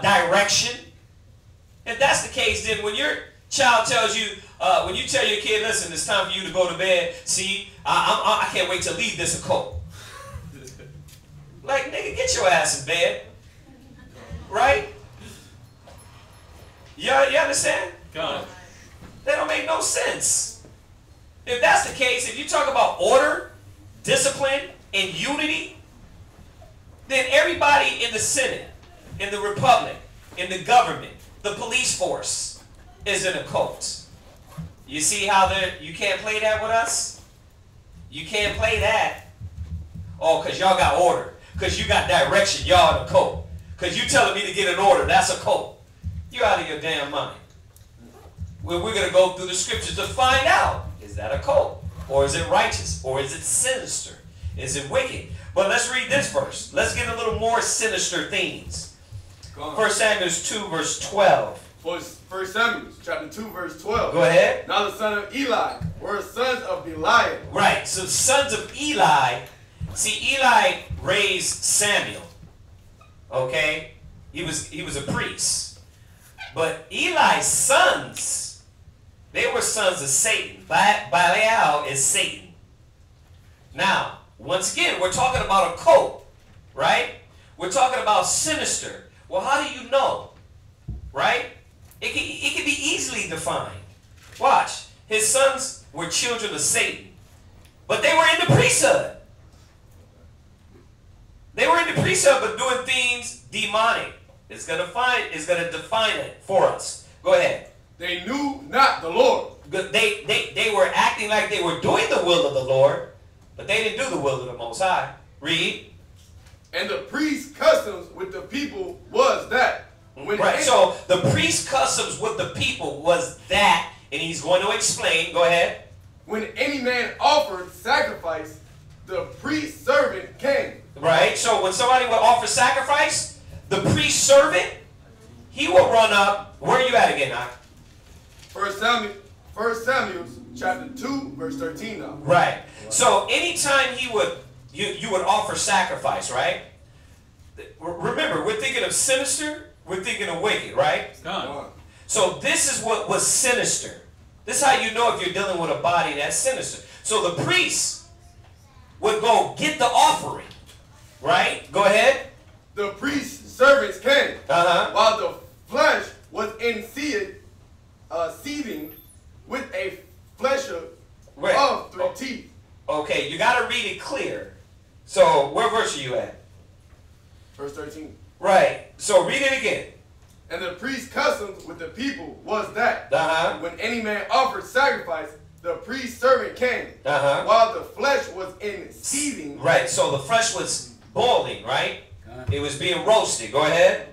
direction. If that's the case, then when your child tells you, when you tell your kid, listen, it's time for you to go to bed, see, I can't wait to leave this occult. Like, nigga, get your ass in bed. Right? You understand? God. That don't make no sense. If that's the case, if you talk about order, discipline, and unity, then everybody in the Senate, in the Republic, in the government, the police force is in a cult. You see how you can't play that with us? You can't play that. Oh, because y'all got order. Because you got direction, y'all in a cult. Because you telling me to get an order, that's a cult. You're out of your damn mind. Well, we're going to go through the scriptures to find out, is that a cult? Or is it righteous? Or is it sinister? Is it wicked? But let's read this verse. Let's get a little more sinister things. 1 Samuel 2, verse 12. 1 Samuel chapter 2, verse 12. Go ahead. Now the son of Eli were sons of Belial. Right, so sons of Eli. See, Eli raised Samuel. Okay? He was a priest. But Eli's sons, they were sons of Satan. Belial is Satan. Now, once again, we're talking about a cult, right? We're talking about sinister. Well, how do you know? Right? It can be easily defined. Watch. His sons were children of Satan. But they were in the priesthood. They were in the priesthood, but doing things demonic. It's going to define it for us. Go ahead. They knew not the Lord. They were acting like they were doing the will of the Lord, but they didn't do the will of the Most High. Read. And the priest's customs with the people was that. Right, so the priest's customs with the people was that, and he's going to explain. Go ahead. When any man offered sacrifice, the priest's servant came. Right, so when somebody would offer sacrifice, the priest servant, he will run up. Where are you at again, Doc? 1 Samuel chapter 2, verse 13 now. Right. So anytime you would offer sacrifice, right? Remember, we're thinking of sinister, we're thinking of wicked, right? God. So this is what was sinister. This is how you know if you're dealing with a body that's sinister. So the priest would go get the offering, right? Go ahead. The priest's servants came, while the flesh was in seething with a flesh of 3 teeth. Okay, you got to read it clear. So where verse are you at? Verse 13. Right. So read it again. And the priest's customs with the people was that when any man offered sacrifice, the priest's servant came, while the flesh was in seething. Right. So the flesh was boiling, right? It was being roasted. Go ahead.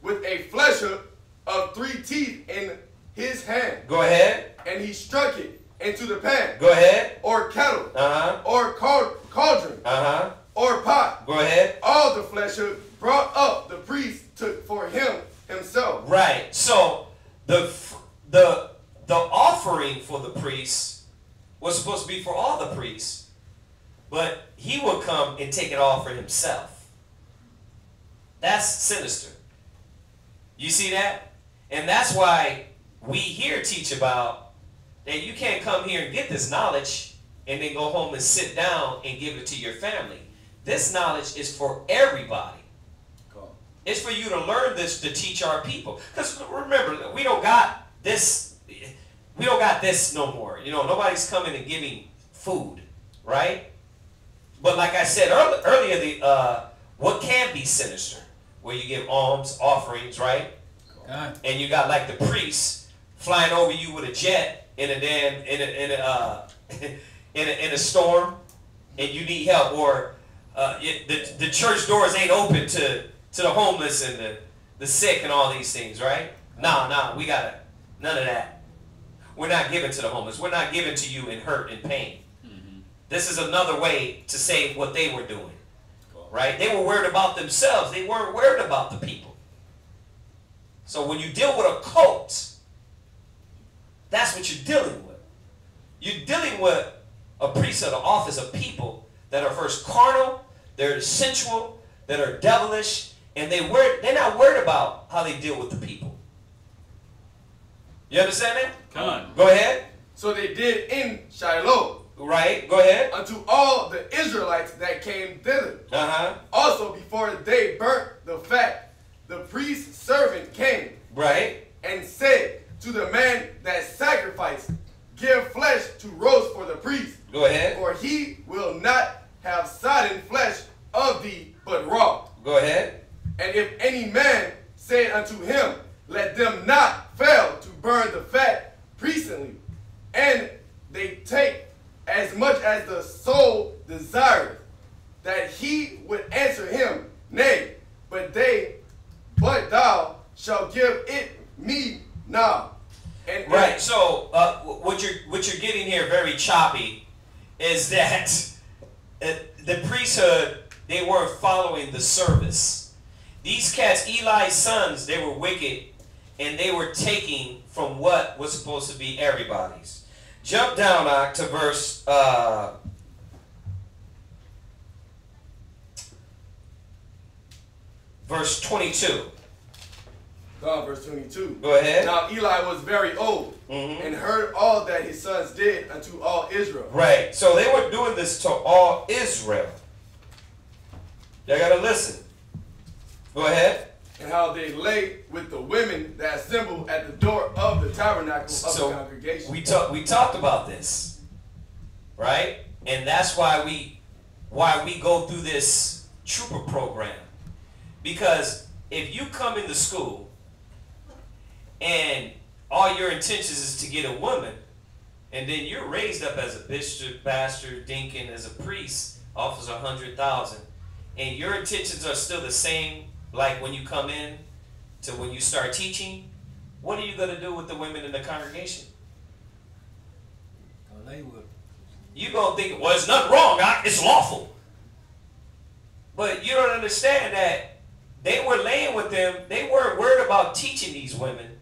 With a flesh of 3 teeth in his hand. Go ahead. And he struck it into the pan. Go ahead. Or kettle. Or cauldron. Or pot. Go ahead. All the flesh brought up the priest took for himself. Right. So the offering for the priest was supposed to be for all the priests, but he would come and take it all for himself. That's sinister. You see that? And that's why we here teach about that you can't come here and get this knowledge and then go home and sit down and give it to your family. This knowledge is for everybody. It's for you to learn this to teach our people. Because remember, we don't got this. We don't got this no more. You know, nobody's coming and giving food, right? But like I said earlier, what can be sinister? Where you give alms, offerings, right? And you got like the priests flying over you with a jet in a damn in a storm, and you need help, or the church doors ain't open to the homeless and the sick and all these things, right? Nah, we gotta none of that. We're not giving to the homeless. We're not giving to you in hurt and pain. This is another way to say what they were doing, right? They were worried about themselves. They weren't worried about the people. So when you deal with a cult, that's what you're dealing with. You're dealing with a priesthood, an office of people that are first carnal, they're sensual, that are devilish, and they're not worried about how they deal with the people. You understand that? Come on. Go ahead. So they did in Shiloh. Right, go ahead. Unto all the Israelites that came thither. Also before they burnt the fat, the priest's servant came. Right. And said to the man that sacrificed, give flesh to roast for the priest. Go ahead. For he will not have sodden flesh of thee, but raw. Go ahead. And if any man said unto him, let them not fail to burn the fat priestly, and they take as much as the soul desireth, that he would answer him, nay, but thou shalt give it me now. And right. So what you're getting here, very choppy, is that the priesthood, they weren't following the service. These cats, Eli's sons, they were wicked, and they were taking from what was supposed to be everybody's. Jump down to verse verse 22. Verse 22. Go ahead. Now Eli was very old and heard all that his sons did unto all Israel. Right. So they were doing this to all Israel. Y'all gotta listen. Go ahead. And how they lay with the women that assembled at the door of the tabernacle of the congregation. We talked about this, right? And that's why we go through this trooper program. Because if you come into school and all your intentions is to get a woman, and then you're raised up as a bishop, pastor, deacon, as a priest, offers 100,000, and your intentions are still the same like when you come in to when you start teaching, what are you going to do with the women in the congregation? You're going to think, well, it's nothing wrong, it's lawful. But you don't understand that they were laying with them. They weren't worried about teaching these women.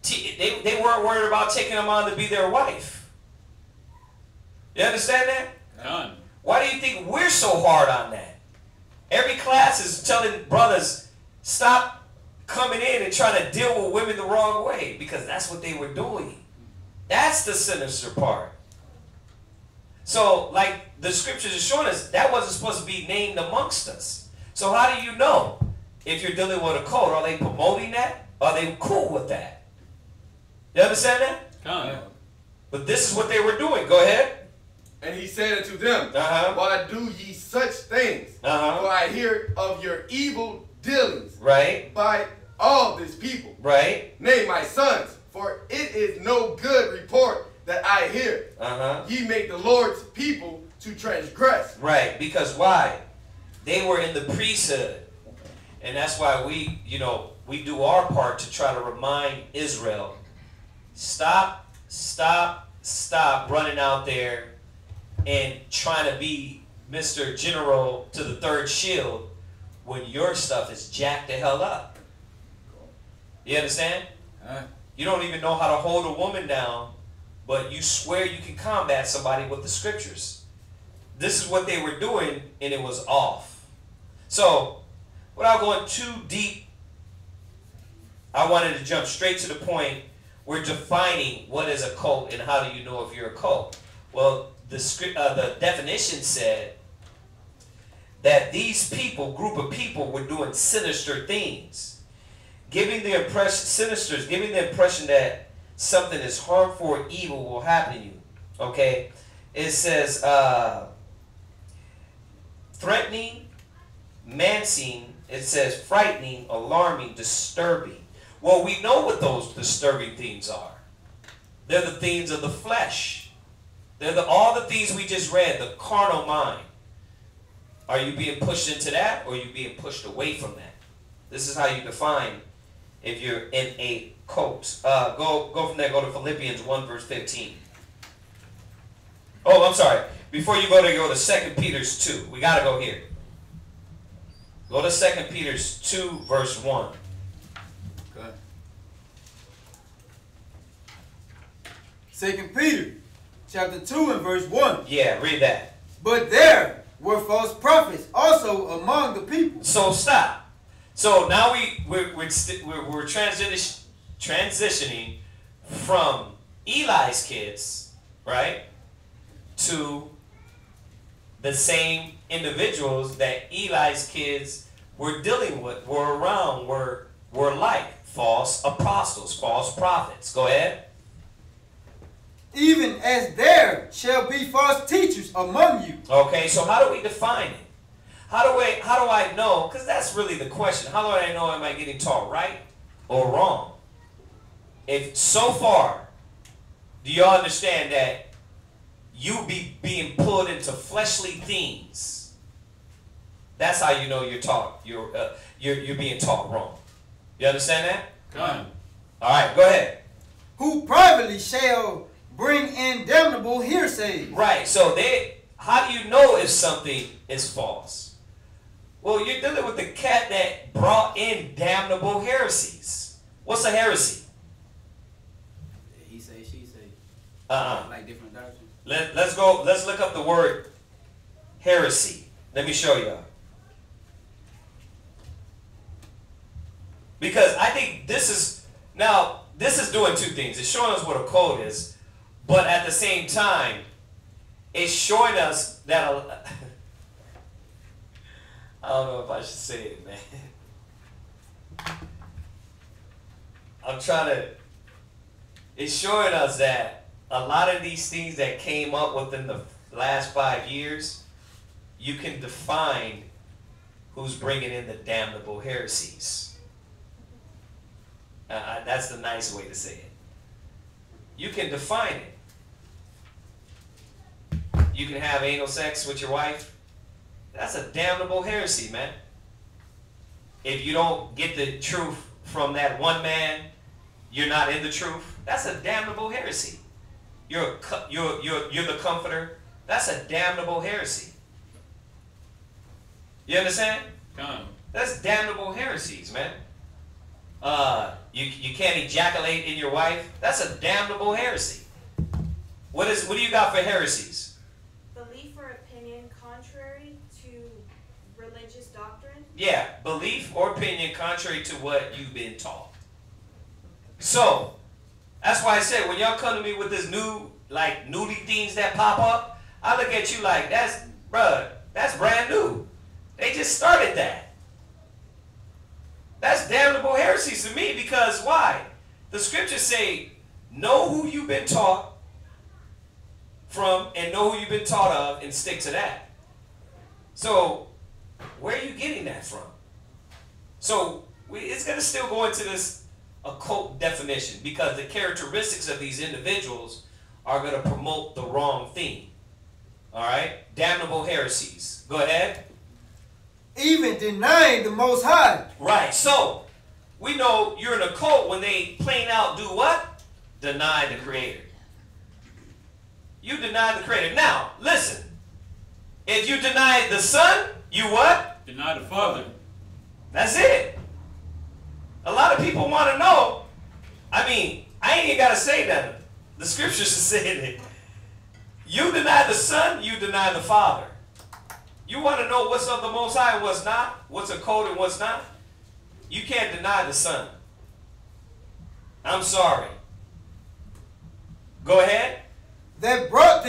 They weren't worried about taking them on to be their wife. You understand that? Done. Why do you think we're so hard on that? Every class is telling brothers, stop coming in and trying to deal with women the wrong way, because that's what they were doing. That's the sinister part. So, like the scriptures are showing us, that wasn't supposed to be named amongst us. So how do you know if you're dealing with a cult? Are they promoting that? Are they cool with that? You understand that? Come. But this is what they were doing. Go ahead. And he said unto them, why do ye such things? For I hear of your evil dealings by all this people. Right. Nay, my sons, for it is no good report that I hear. Ye make the Lord's people to transgress. Right, because why? They were in the priesthood. And that's why we do our part to try to remind Israel Stop running out there and trying to be Mr. General to the third shield when your stuff is jacked the hell up. You understand? You don't even know how to hold a woman down, but you swear you can combat somebody with the scriptures. This is what they were doing, and it was off. So, without going too deep, I wanted to jump straight to the point. We're defining what is a cult and how do you know if you're a cult. Well, the definition said that these people, group of people, were doing sinister things, giving the impression that something is harmful or evil will happen to you. Okay, it says threatening, menacing. It says frightening, alarming, disturbing. Well, we know what those disturbing things are. They're the things of the flesh. They're all the things we just read, the carnal mind. Are you being pushed into that, or are you being pushed away from that? This is how you define if you're in a cult. Go from there, go to Philippians 1 verse 15. Oh, I'm sorry. Before you go to 2 Peter's 2. We got to go here. Go to 2 Peter's 2 verse 1. Okay. 2 Peter chapter 2 and verse 1. Yeah, read that. But there were false prophets also among the people. So stop. So now we're transitioning from Eli's kids, right, to the same individuals that Eli's kids were dealing with, were around, were like false apostles, false prophets. Go ahead. Even as there shall be false teachers among you. Okay, so how do we define it? How do I know? Because that's really the question. How do I know, am I getting taught right or wrong? If so far, do y'all understand that you be being pulled into fleshly things? That's how you know you're taught. You're being taught wrong. You understand that? Come. All right, go ahead. Who privately shall bring in damnable hearsay. Right. So how do you know if something is false? Well, you're dealing with the cat that brought in damnable heresies. What's a heresy? He say, she say. Like different doctrines. Let's go. Let's look up the word heresy. Let me show you. Because I think this is doing two things. It's showing us what a code is, but at the same time, it's showing us that I don't know if I should say it, man. It's showing us that a lot of these things that came up within the last 5 years, you can define who's bringing in the damnable heresies. That's the nice way to say it. You can define it. You can have anal sex with your wife. That's a damnable heresy, man. If you don't get the truth from that one man, you're not in the truth. That's a damnable heresy. You're the comforter. That's a damnable heresy. You understand? Come. That's damnable heresies, man. You can't ejaculate in your wife. That's a damnable heresy. What do you got for heresies? Belief or opinion contrary to religious doctrine. Yeah, belief or opinion contrary to what you've been taught. So, that's why I said, when y'all come to me with this new, like, newly things that pop up, I look at you like, that's brand new. They just started that. That's damnable heresies to me, because why? The scriptures say, know who you've been taught from and know who you've been taught of and stick to that. So, where are you getting that from? So, it's going to still go into this occult definition, because the characteristics of these individuals are going to promote the wrong thing. All right? Damnable heresies. Go ahead. Even denying the Most High. Right. So, we know you're in a cult when they plain out do what? deny the Creator. You deny the Creator. Now, listen. If you deny the Son, you what? Deny the Father. That's it. A lot of people want to know. I mean, I ain't even got to say nothing. The scriptures are saying it. You deny the Son, you deny the Father. You want to know what's of the Most High and what's not? What's a code and what's not? You can't deny the Son. I'm sorry. Go ahead. That bought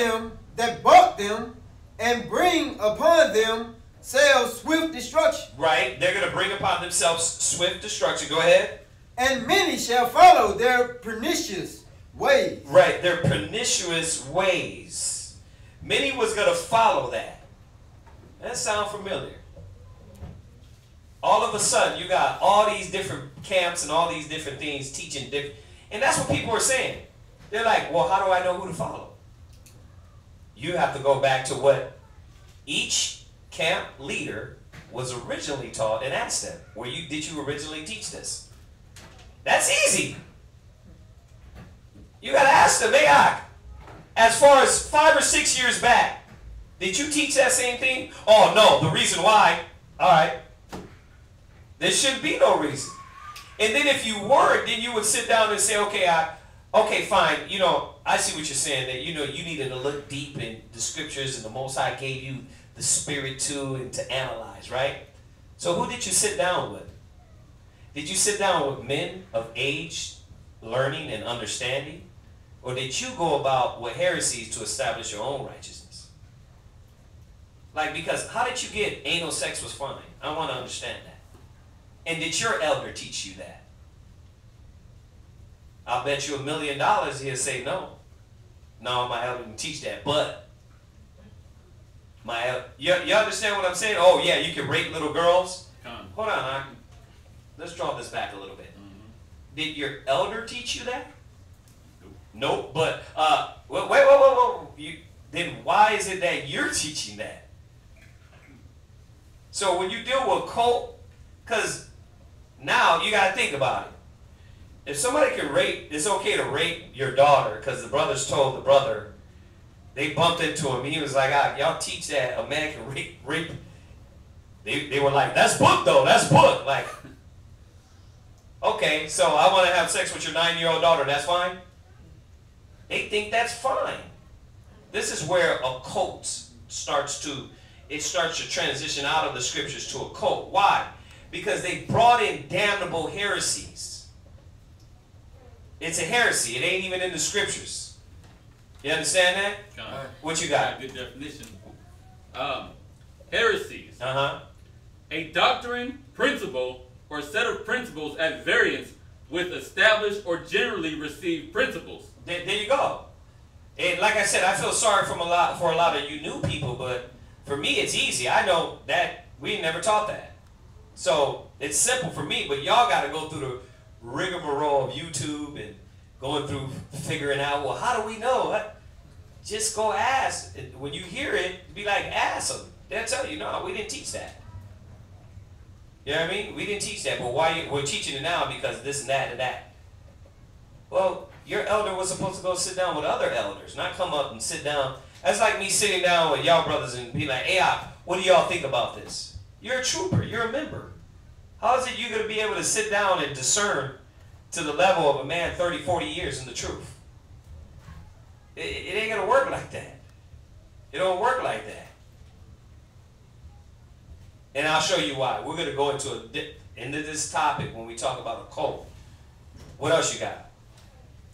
them, and bring upon themselves swift destruction. Right. They're going to bring upon themselves swift destruction. Go ahead. And many shall follow their pernicious ways. Right. Their pernicious ways. Many was going to follow that. That sound familiar? All of a sudden, you got all these different camps and all these different things teaching different. And that's what people are saying. They're like, well, how do I know who to follow? You have to go back to what each camp leader was originally taught and ask them. Did you originally teach this? That's easy. You got to ask them, hey, as far as 5 or 6 years back, did you teach that same thing? Oh, no, the reason why. All right. There shouldn't be no reason. And then if you weren't, then you would sit down and say, okay, fine. You know, I see what you're saying. That, you know, you needed to look deep in the scriptures and the Most High gave you the spirit to and to analyze, right? So who did you sit down with? Did you sit down with men of age, learning and understanding? Or did you go about with heresies to establish your own righteousness? Like, because how did you get anal sex was fine? I want to understand that. And did your elder teach you that? I'll bet you $1 million he'll say no. No, my elder didn't teach that. But you understand what I'm saying? Oh yeah, you can rape little girls. Hold on, let's draw this back a little bit. Did your elder teach you that? Nope. But wait. Then why is it that you're teaching that? So when you deal with cult, because now you got to think about it. If somebody can rape, it's okay to rape your daughter because the brothers told the brother, they bumped into him. He was like, y'all teach that a man can rape. They were like, that's book though, that's book. Like, okay, so I want to have sex with your 9-year-old daughter, that's fine? They think that's fine. This is where a cult starts to transition out of the scriptures to a cult. Why? Because they brought in damnable heresies. It's a heresy. It ain't even in the scriptures. You understand that? What you got? Good definition. Heresies. A doctrine, principle, or set of principles at variance with established or generally received principles. There you go. And like I said, I feel sorry for a lot of you new people, but for me it's easy. I know that we never taught that. So it's simple for me, but y'all got to go through the rigmarole of YouTube and going through figuring out, well, how do we know? Just go ask. When you hear it, be like, ask them. They'll tell you, no, we didn't teach that. You know what I mean? We didn't teach that, but we're teaching it now because this and that and that. Well, your elder was supposed to go sit down with other elders, not come up and sit down. That's like me sitting down with y'all brothers and be like, hey, what do y'all think about this? You're a trooper. You're a member. How is it you're going to be able to sit down and discern to the level of a man 30, 40 years in the truth? It ain't going to work like that. It don't work like that. And I'll show you why. We're going to go into this topic when we talk about a cult. What else you got?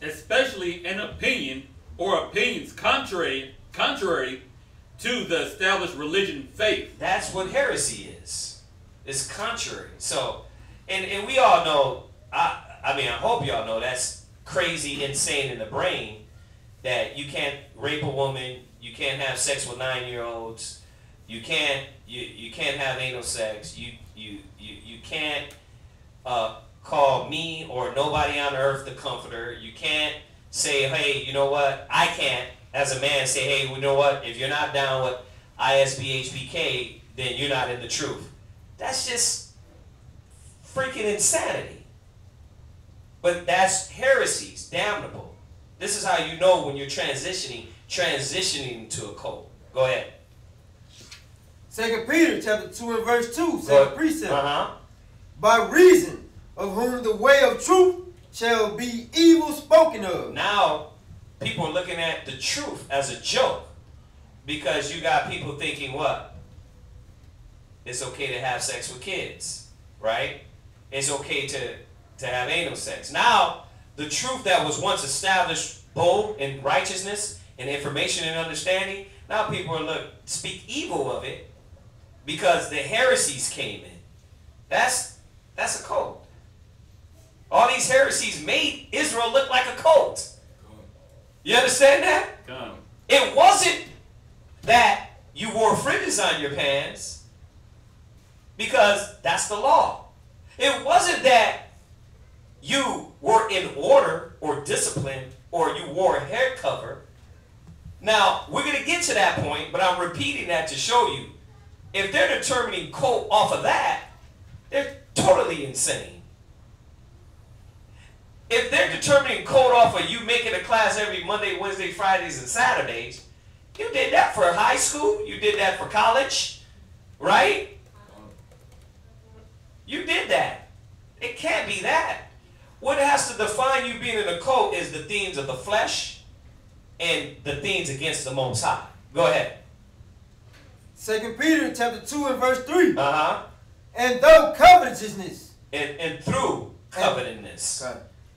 Especially an opinion or opinions contrary to the established religion faith. That's what heresy is. It's contrary. So, and we all know, I mean, I hope y'all know that's crazy, insane in the brain that you can't rape a woman, you can't have sex with 9-year-olds, you can't have anal sex, you can't call me or nobody on earth the comforter. You can't say, hey, you know what? I can't, as a man, say, hey, you know what? If you're not down with ISBHPK, then you're not in the truth. That's just freaking insanity. But that's heresies, damnable. This is how you know when you're transitioning to a cult. Go ahead. 2 Peter chapter 2 and verse 2 says precept. Uh-huh. By reason of whom the way of truth shall be evil spoken of. Now, people are looking at the truth as a joke because you got people thinking what? It's okay to have sex with kids, right? It's okay to have anal sex. Now, the truth that was once established bold in righteousness and information and understanding, now people are speak evil of it because the heresies came in. That's a cult. All these heresies made Israel look like a cult. You understand that? It wasn't that you wore fringes on your pants because that's the law. It wasn't that you were in order or discipline or you wore a hair cover. Now, we're going to get to that point, but I'm repeating that to show you. If they're determining cult off of that, they're totally insane. If they're determining cult off of you making a class every Monday, Wednesday, Fridays, and Saturdays, you did that for high school. You did that for college, right? You did that. It can't be that. What has to define you being in a cult is the things of the flesh and the things against the Most High. Go ahead. 2 Peter chapter 2 and verse 3. Uh-huh. And though covetousness. And through covetousness.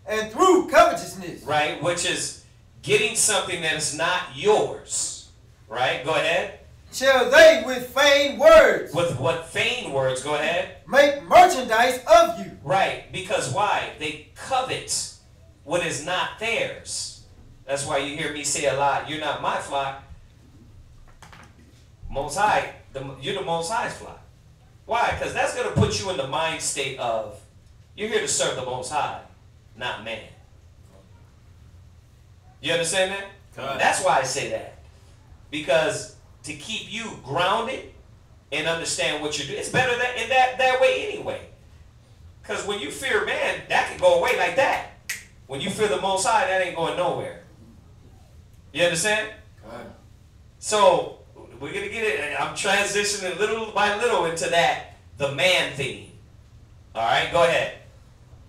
And through covetousness. Right, which is getting something that is not yours. Right, go ahead. Shall they with feigned words. With what feigned words? Go ahead. Make merchandise of you. Right, because why? They covet what is not theirs. That's why you hear me say a lot, you're not my flock. Most High, you're the Most High's flock. Why? Because that's going to put you in the mind state of, you're here to serve the Most High, not man. You understand that? God. That's why I say that. Because to keep you grounded and understand what you're doing, it's better in that way anyway. Because when you fear man, that can go away like that. When you fear the Most High, that ain't going nowhere. You understand? God. So, we're going to get it. I'm transitioning little by little into that, the man theme. All right, go ahead.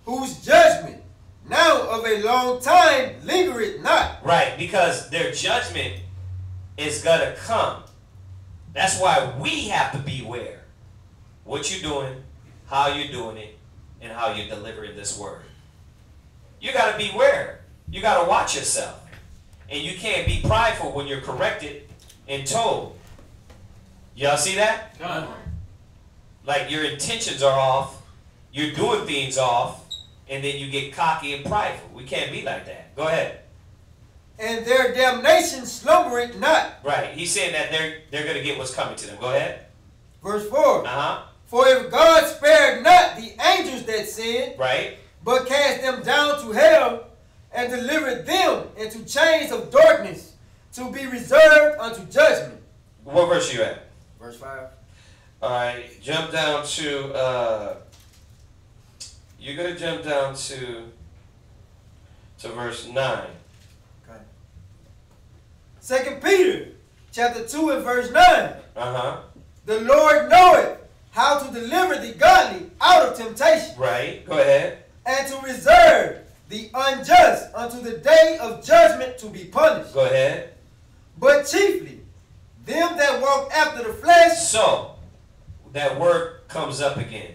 Whose judgment now of a long time lingereth not. Right, because their judgment is going to come. That's why we have to beware what you're doing, how you're doing it, and how you're delivering this word. You got to beware. You got to watch yourself. And you can't be prideful when you're corrected and told. Y'all see that? God. Like your intentions are off, you're doing things off, and then you get cocky and prideful. We can't be like that. Go ahead. And their damnation slumbereth not. Right. He's saying that they're going to get what's coming to them. Go ahead. Verse 4. Uh-huh. For if God spared not the angels that sinned, right, but cast them down to hell, and delivered them into chains of darkness, to be reserved unto judgment. What verse are you at? Verse 5. All right. Jump down to, you're going to jump down to verse 9. 2 Peter chapter 2 and verse 9. Uh-huh. The Lord knoweth how to deliver the godly out of temptation. Right. Go ahead. And to reserve the unjust unto the day of judgment to be punished. Go ahead. But chiefly them that walk after the flesh. So, that word comes up again.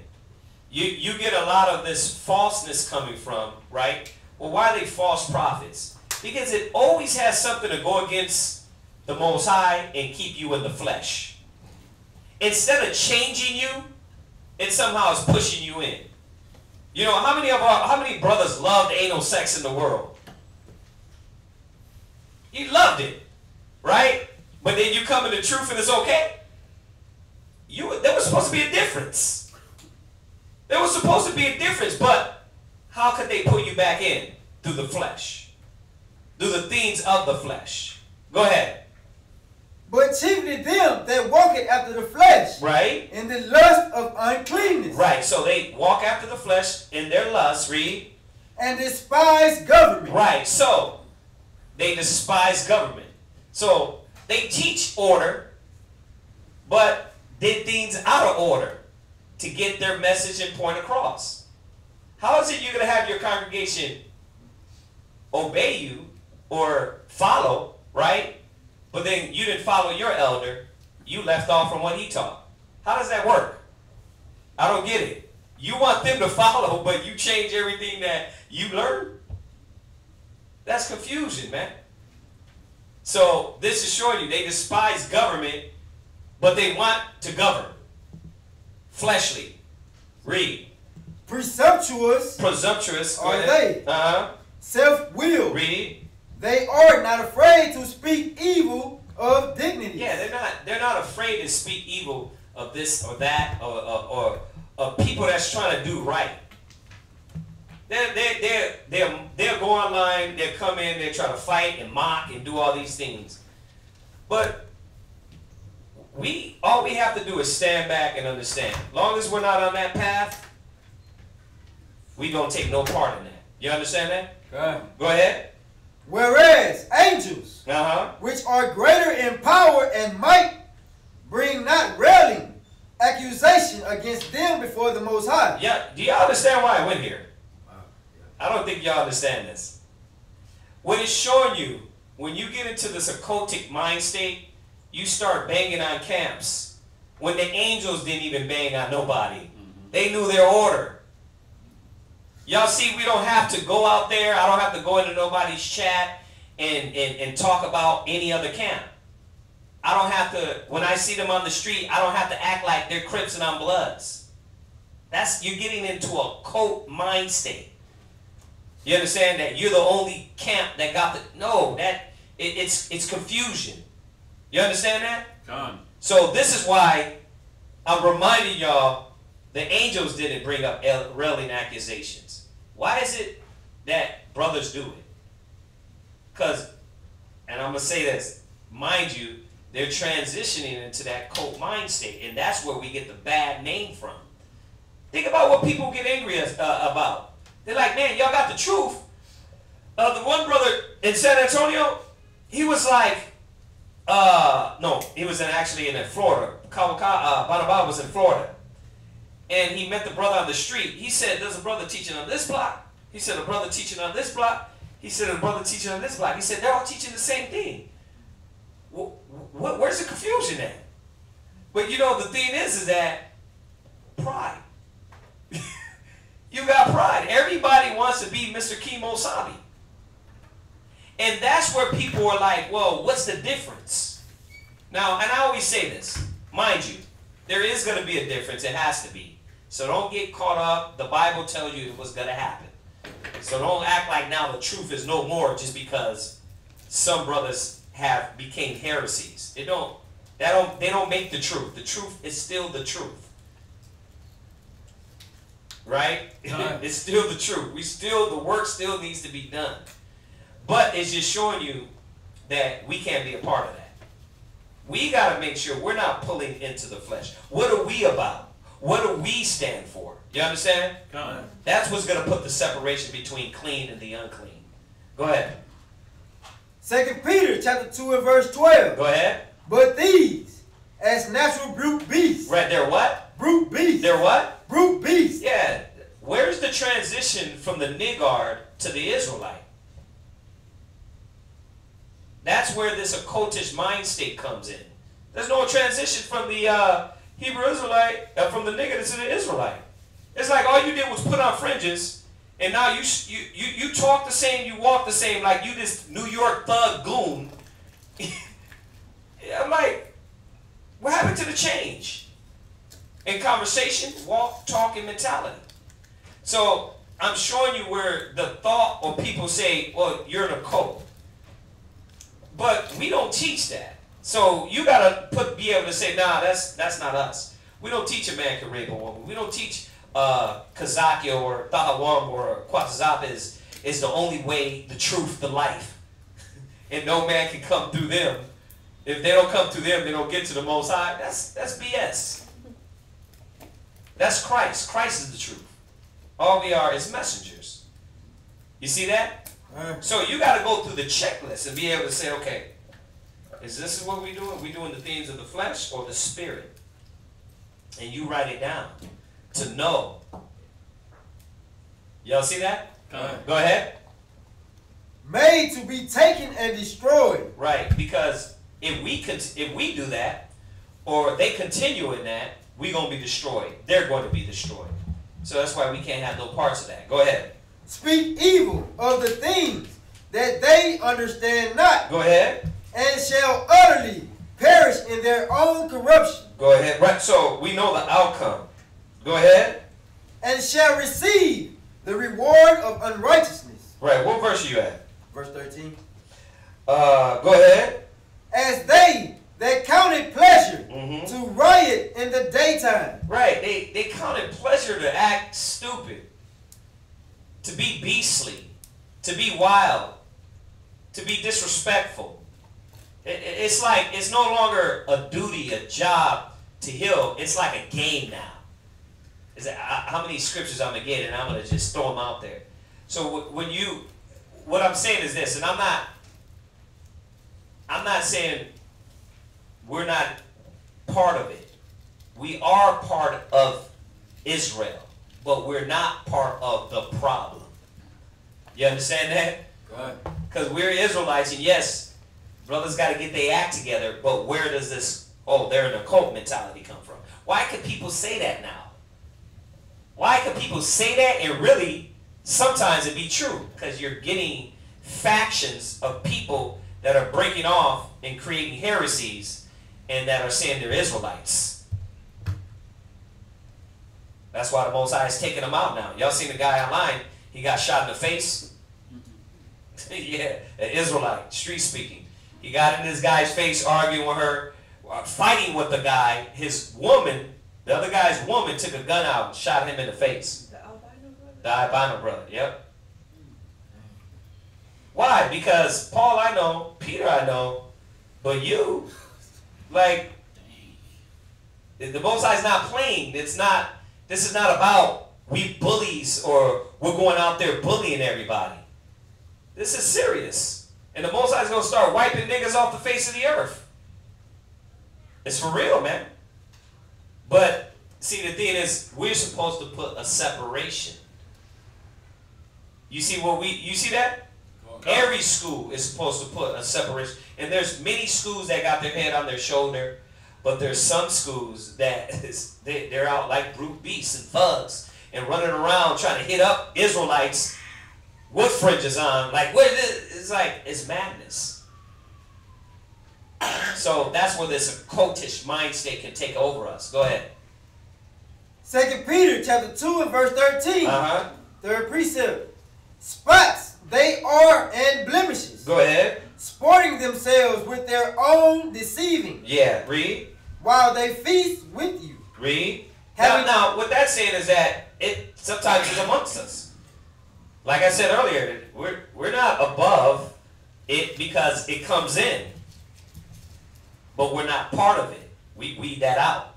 You get a lot of this falseness coming from, right? Well, why are they false prophets? Because it always has something to go against the Most High and keep you in the flesh. Instead of changing you, it somehow is pushing you in. You know, how many brothers loved anal sex in the world? You loved it, right? But then you come in the truth and it's okay. There was supposed to be a difference. There was supposed to be a difference, but how could they pull you back in? Through the flesh. Through the things of the flesh. Go ahead. But chiefly them that walk after the flesh. Right. In the lust of uncleanness. Right. So they walk after the flesh in their lust. Read. And despise government. Right. So they despise government. So they teach order, but did things out of order to get their message and point across. How is it you're going to have your congregation obey you or follow, right? But then you didn't follow your elder. You left off from what he taught. How does that work? I don't get it. You want them to follow, but you change everything that you learned? That's confusion, man. So this is showing you they despise government, but they want to govern. Fleshly. Read. Presumptuous are they. Self-willed. Read. They are not afraid to speak evil of dignity. Yeah, they're not afraid to speak evil of this or that or of people that's trying to do right. They'll go online, they'll come in, they'll try to fight and mock and do all these things. But all we have to do is stand back and understand. As long as we're not on that path, we don't take no part in that. You understand that? Go ahead. Whereas angels, which are greater in power and might, bring not railing accusation against them before the Most High. Yeah, do y'all understand why I went here? I don't think y'all understand this. What it's showing you, when you get into this occultic mind state, you start banging on camps. When the angels didn't even bang on nobody. They knew their order. Y'all see, we don't have to go out there. I don't have to go into nobody's chat and talk about any other camp. I don't have to, when I see them on the street, I don't have to act like they're Crips and I'm Bloods. You're getting into a cult mind state. You understand that you're the only camp that got no, it's confusion. You understand that? Gone. So this is why I'm reminding y'all the angels didn't bring up railing accusations. Why is it that brothers do it? Because, and I'm going to say this, mind you, they're transitioning into that cult mind state, and that's where we get the bad name from. Think about what people get angry about. They're like, man, y'all got the truth. The one brother in San Antonio, he was like, no, he was actually in Florida. Banabal was in Florida. And he met the brother on the street. He said, there's a brother teaching on this block. He said, a brother teaching on this block. He said, a brother teaching on this block. He said, they're all teaching the same thing. Where's the confusion at? But you know, the thing is that pride. You got pride. Everybody wants to be Mr. Kemo-Sabe. And that's where people are like, well, what's the difference? Now, and I always say this, mind you, there is going to be a difference. It has to be. So don't get caught up. The Bible tells you it was going to happen. So don't act like now the truth is no more just because some brothers became heresies. They don't make the truth. The truth is still the truth. Right? It's still the truth. The work still needs to be done. But it's just showing you that we can't be a part of that. We got to make sure we're not pulling into the flesh. What are we about? What do we stand for? You understand? That's what's going to put the separation between clean and the unclean. Go ahead. 2 Peter chapter 2 and verse 12. Go ahead. But these, as natural brute beasts. Right, they're what? Brute beasts. They're what? Brute beasts. Yeah. Where's the transition from the niggard to the Israelite? That's where this occultish mind state comes in. There's no transition from the Hebrew Israelite, from the nigger to the Israelite. It's like all you did was put on fringes, and now you talk the same, you walk the same, like you this New York thug goon. I'm like, what happened to the change? In conversation, walk, talk, and mentality. So I'm showing you where the thought or people say, well, you're in a cult. But we don't teach that. So you gotta be able to say, nah, that's not us. We don't teach a man can rape a woman. We don't teach Kazaki or Tahawam or Kwatazap is the only way, the truth, the life. And no man can come through them. If they don't come through them, they don't get to the Most High. That's BS. That's Christ. Christ is the truth. All we are is messengers. You see that? So you got to go through the checklist and be able to say, okay, is this what we're doing? We doing the things of the flesh or the spirit? And you write it down to know. Y'all see that? Go ahead. Made to be taken and destroyed. Right, because if we do that, or they continue in that, we're going to be destroyed. They're going to be destroyed. So that's why we can't have no parts of that. Go ahead. Speak evil of the things that they understand not. Go ahead. And shall utterly perish in their own corruption. Go ahead. Right, so we know the outcome. Go ahead. And shall receive the reward of unrighteousness. Right, what verse are you at? Verse 13. Go ahead. As they that counted pleasure to riot in the daytime. Right, they counted pleasure to act stupid, to be beastly, to be wild, to be disrespectful. It's like, it's no longer a duty, a job to heal. It's like a game now. How many scriptures I'm going to get, and I'm going to just throw them out there. So what I'm saying is this, and I'm not saying we're not part of it. We are part of Israel, but we're not part of the problem. You understand that? Because we're Israelites, and yes, brothers got to get their act together, but where does this, they're in a cult mentality come from? Why could people say that now? Why could people say that and really, sometimes it be true? Because you're getting factions of people that are breaking off and creating heresies and that are saying they're Israelites. That's why the Most High is taking them out now. Y'all seen the guy online? He got shot in the face. Yeah, an Israelite, street speaking. He got in this guy's face, arguing with her, fighting with the guy. His woman, the other guy's woman, took a gun out and shot him in the face. The albino brother? The albino brother, yep. Why? Because Paul I know, Peter I know, but you, like, the Most High is not playing. This is not about we bullies or we're going out there bullying everybody. This is serious. And the Most High is going to start wiping niggas off the face of the earth. It's for real, man. But, see, the thing is, we're supposed to put a separation. You see that? Every school is supposed to put a separation. And there's many schools that got their head on their shoulder, but there's some schools that they're out like brute beasts and thugs and running around trying to hit up Israelites with fringes on. Like, what is it? It's like, it's madness. So that's where this cultish mind state can take over us. Go ahead. 2 Peter chapter 2 and verse 13. Third precept. Spots they are and blemishes. Go ahead. Sporting themselves with their own deceiving. Yeah, read. While they feast with you. Read. Now, what that's saying is that it sometimes is amongst us. Like I said earlier, we're not above it because it comes in. But we're not part of it. We weed that out.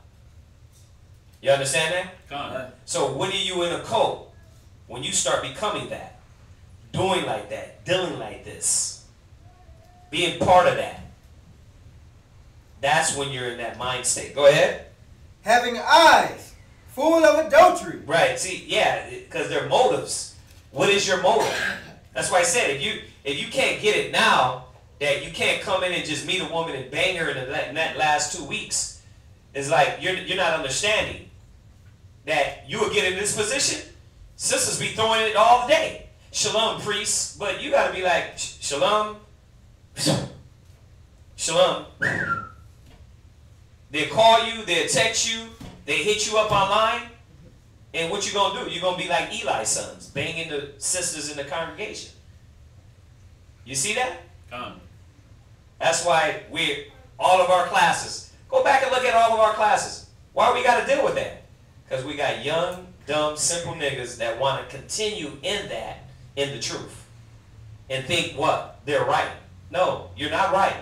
You understand that? Come on. So when are you in a cult? When you start becoming that. Doing like that, dealing like this, being part of that. That's when you're in that mind state. Go ahead. Having eyes full of adultery. Right. See, yeah, because their motives. What is your motive? That's why I said if you can't get it now, that you can't come in and just meet a woman and bang her in that last 2 weeks. It's like you're not understanding that you will get in this position. Sisters be throwing it all day. Shalom, priests, but you got to be like, shalom, shalom. They'll call you, they'll text you, they hit you up online, and what you going to do? You're going to be like Eli's sons, banging the sisters in the congregation. You see that? That's why all of our classes, go back and look at all of our classes. Why we got to deal with that? Because we got young, dumb, simple niggas that want to continue in that, in the truth, and think what? They're right. No, you're not right.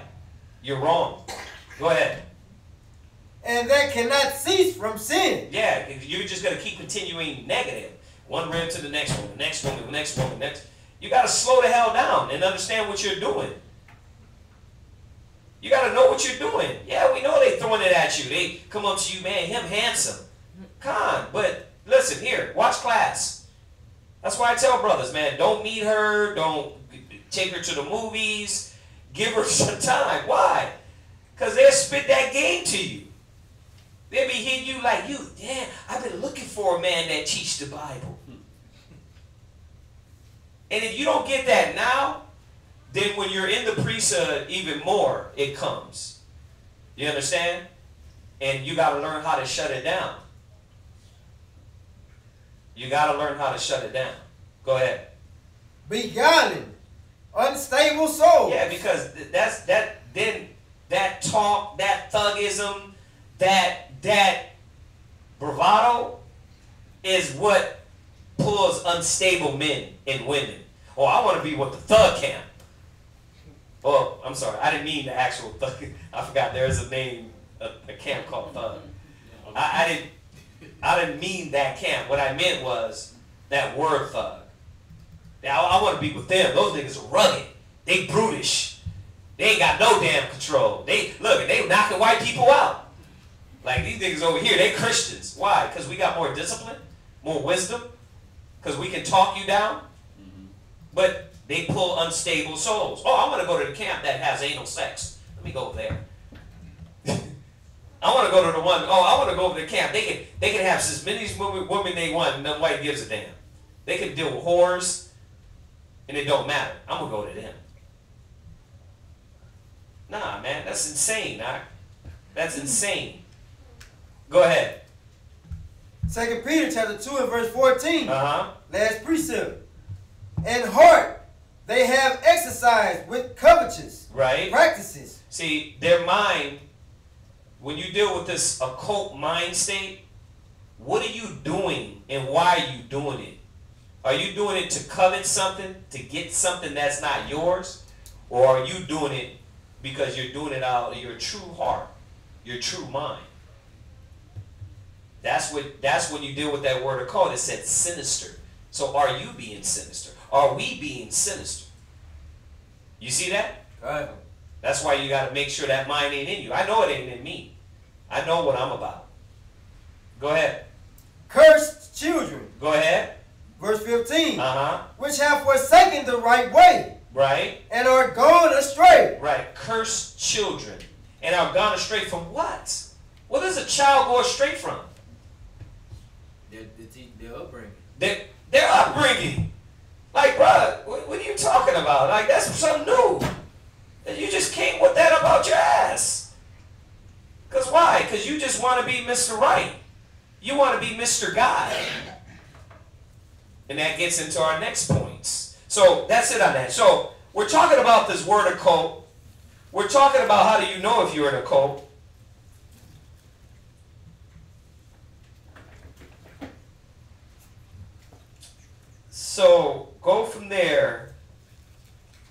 You're wrong. Go ahead. And that cannot cease from sin. Yeah, you're just going to keep continuing negative. One rib to the next one, the next woman, the next woman, next. You got to slow the hell down and understand what you're doing. You got to know what you're doing. Yeah, we know they throwing it at you. They come up to you, man, him handsome. Come on, but listen here, watch class. That's why I tell brothers, man, don't meet her, don't take her to the movies, give her some time. Why? Because they'll spit that game to you. They'll be hitting you like, damn, I've been looking for a man that teach the Bible. And if you don't get that now, then when you're in the priesthood, even more, it comes. You understand? And you got to learn how to shut it down. You got to learn how to shut it down. Go ahead. Beguiling, unstable souls. Yeah, because that talk, that thugism, that bravado is what pulls unstable men and women. Oh, I want to be with the thug camp. Oh, I'm sorry. I didn't mean the actual thug. I forgot there is a name, a camp called thug. I didn't mean that camp. What I meant was that word thug. Now, I want to be with them. Those niggas are rugged. They brutish. They ain't got no damn control. They knocking white people out. Like these niggas over here, they Christians. Why? Because we got more discipline, more wisdom. Because we can talk you down. But they pull unstable souls. Oh, I want to go to the camp that has anal sex. Let me go over there. I want to go to the one. Oh, I want to go over to the camp. They can have as many women they want, and nobody gives a damn. They can deal with whores, and it don't matter. I'm gonna go to them. Nah, man, that's insane. That's insane. Go ahead. 2 Peter chapter 2 and verse 14. Last precept. In heart, they have exercised with covetous practices. See, their mind, when you deal with this occult mind state, what are you doing and why are you doing it? Are you doing it to covet something, to get something that's not yours? Or are you doing it because you're doing it out of your true heart, your true mind? That's when you deal with that word occult. It said sinister. So are you being sinister? Are we being sinister? You see that? Right. That's why you got to make sure that mind ain't in you. I know it ain't in me. I know what I'm about. Go ahead. Cursed children. Go ahead. Verse 15. Which have forsaken the right way. Right. And are gone astray. Right. Cursed children. And are gone astray from what? What does a child go astray from? Their upbringing. Their upbringing. Like, bro, what are you talking about? Like, that's something new. And you just came with that about your ass. Because why? Because you just want to be Mr. Right. You want to be Mr. God. And that gets into our next points. So that's it on that. So we're talking about this word occult. We're talking about how do you know if you're in a cult. So go from there.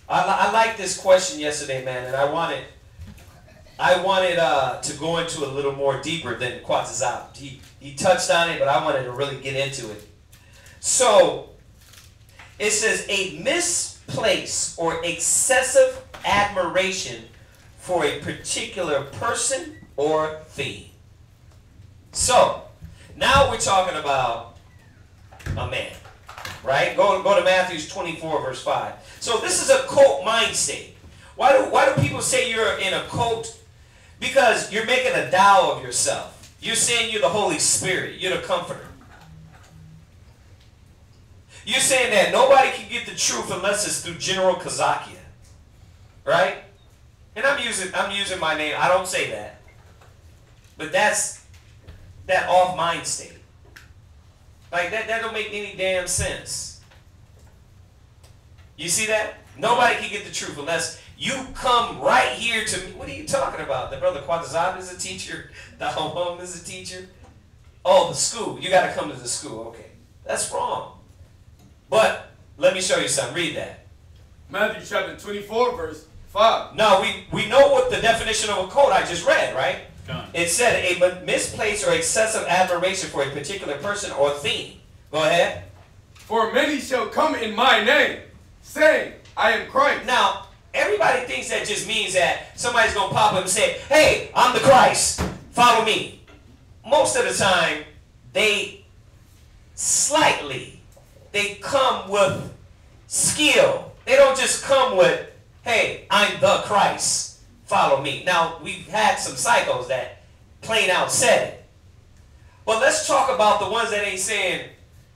I like this question yesterday, man, and I wanted to go into a little more deeper than Quatzazab. He touched on it, but I wanted to really get into it. So it says a misplaced or excessive admiration for a particular person or thing. So now we're talking about a man. Right? Go to Matthew 24, verse 5. So this is a cult mind state. Why do people say you're in a cult? Because you're making a Tao of yourself. You're saying you're the Holy Spirit. You're the comforter. You're saying that nobody can get the truth unless it's through General Kazakia. Right? And I'm using my name. I don't say that. But that's that off mind state. Like, that don't make any damn sense. You see that? Nobody can get the truth unless you come right here to me. What are you talking about? The brother Quatzazab is a teacher. The Hom is a teacher. Oh, the school. You got to come to the school. Okay. That's wrong. But let me show you something. Read that. Matthew chapter 24, verse 5. No, we know what the definition of a cult I just read, right? It said a misplaced or excessive admiration for a particular person or thing. Go ahead. For many shall come in my name, saying, I am Christ. Now, everybody thinks that just means that somebody's going to pop up and say, hey, I'm the Christ. Follow me. Most of the time, they come with skill. They don't just come with, hey, I'm the Christ. Follow me. Now, we've had some psychos that plain out said it. But let's talk about the ones that ain't saying,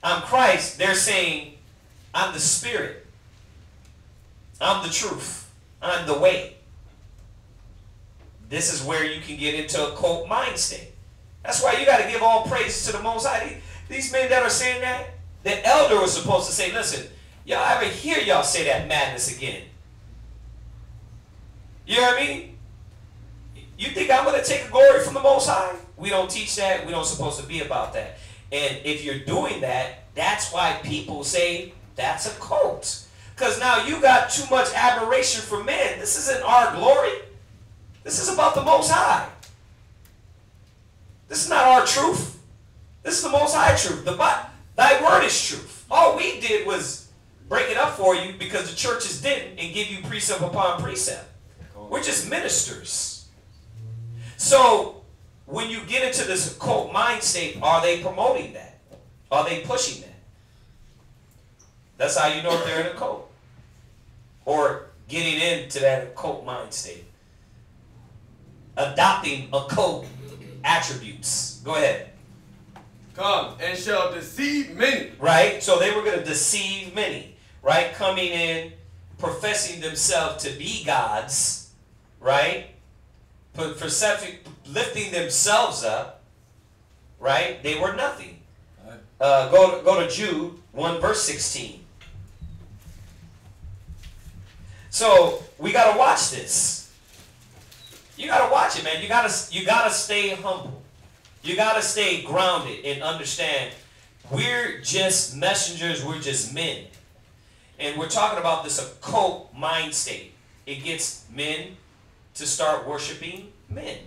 I'm Christ. They're saying, I'm the Spirit. I'm the truth. I'm the way. This is where you can get into a cult mind state. That's why you got to give all praise to the Most High. These men that are saying that, the elder was supposed to say, listen, y'all ever hear y'all say that madness again? You know what I mean? You think I'm going to take glory from the Most High? We don't teach that. We don't supposed to be about that. And if you're doing that, that's why people say that's a cult. Because now you got too much admiration for men. This isn't our glory. This is about the Most High. This is not our truth. This is the Most High truth. Thy word is truth. All we did was break it up for you because the churches didn't and give you precept upon precept. We're just ministers. So when you get into this occult mind state, are they promoting that? Are they pushing that? That's how you know if they're in a cult. Or getting into that occult mind state. Adopting occult attributes. Go ahead. Come and shall deceive many. Right? So they were going to deceive many. Right? Coming in, professing themselves to be gods. Right? Lifting themselves up. Right? They were nothing. Go to Jude 1 verse 16. So we got to watch this. You got to watch it, man. You got to stay humble. You got to stay grounded and understand we're just messengers. We're just men. And we're talking about this occult mind state. It gets men to start worshiping men.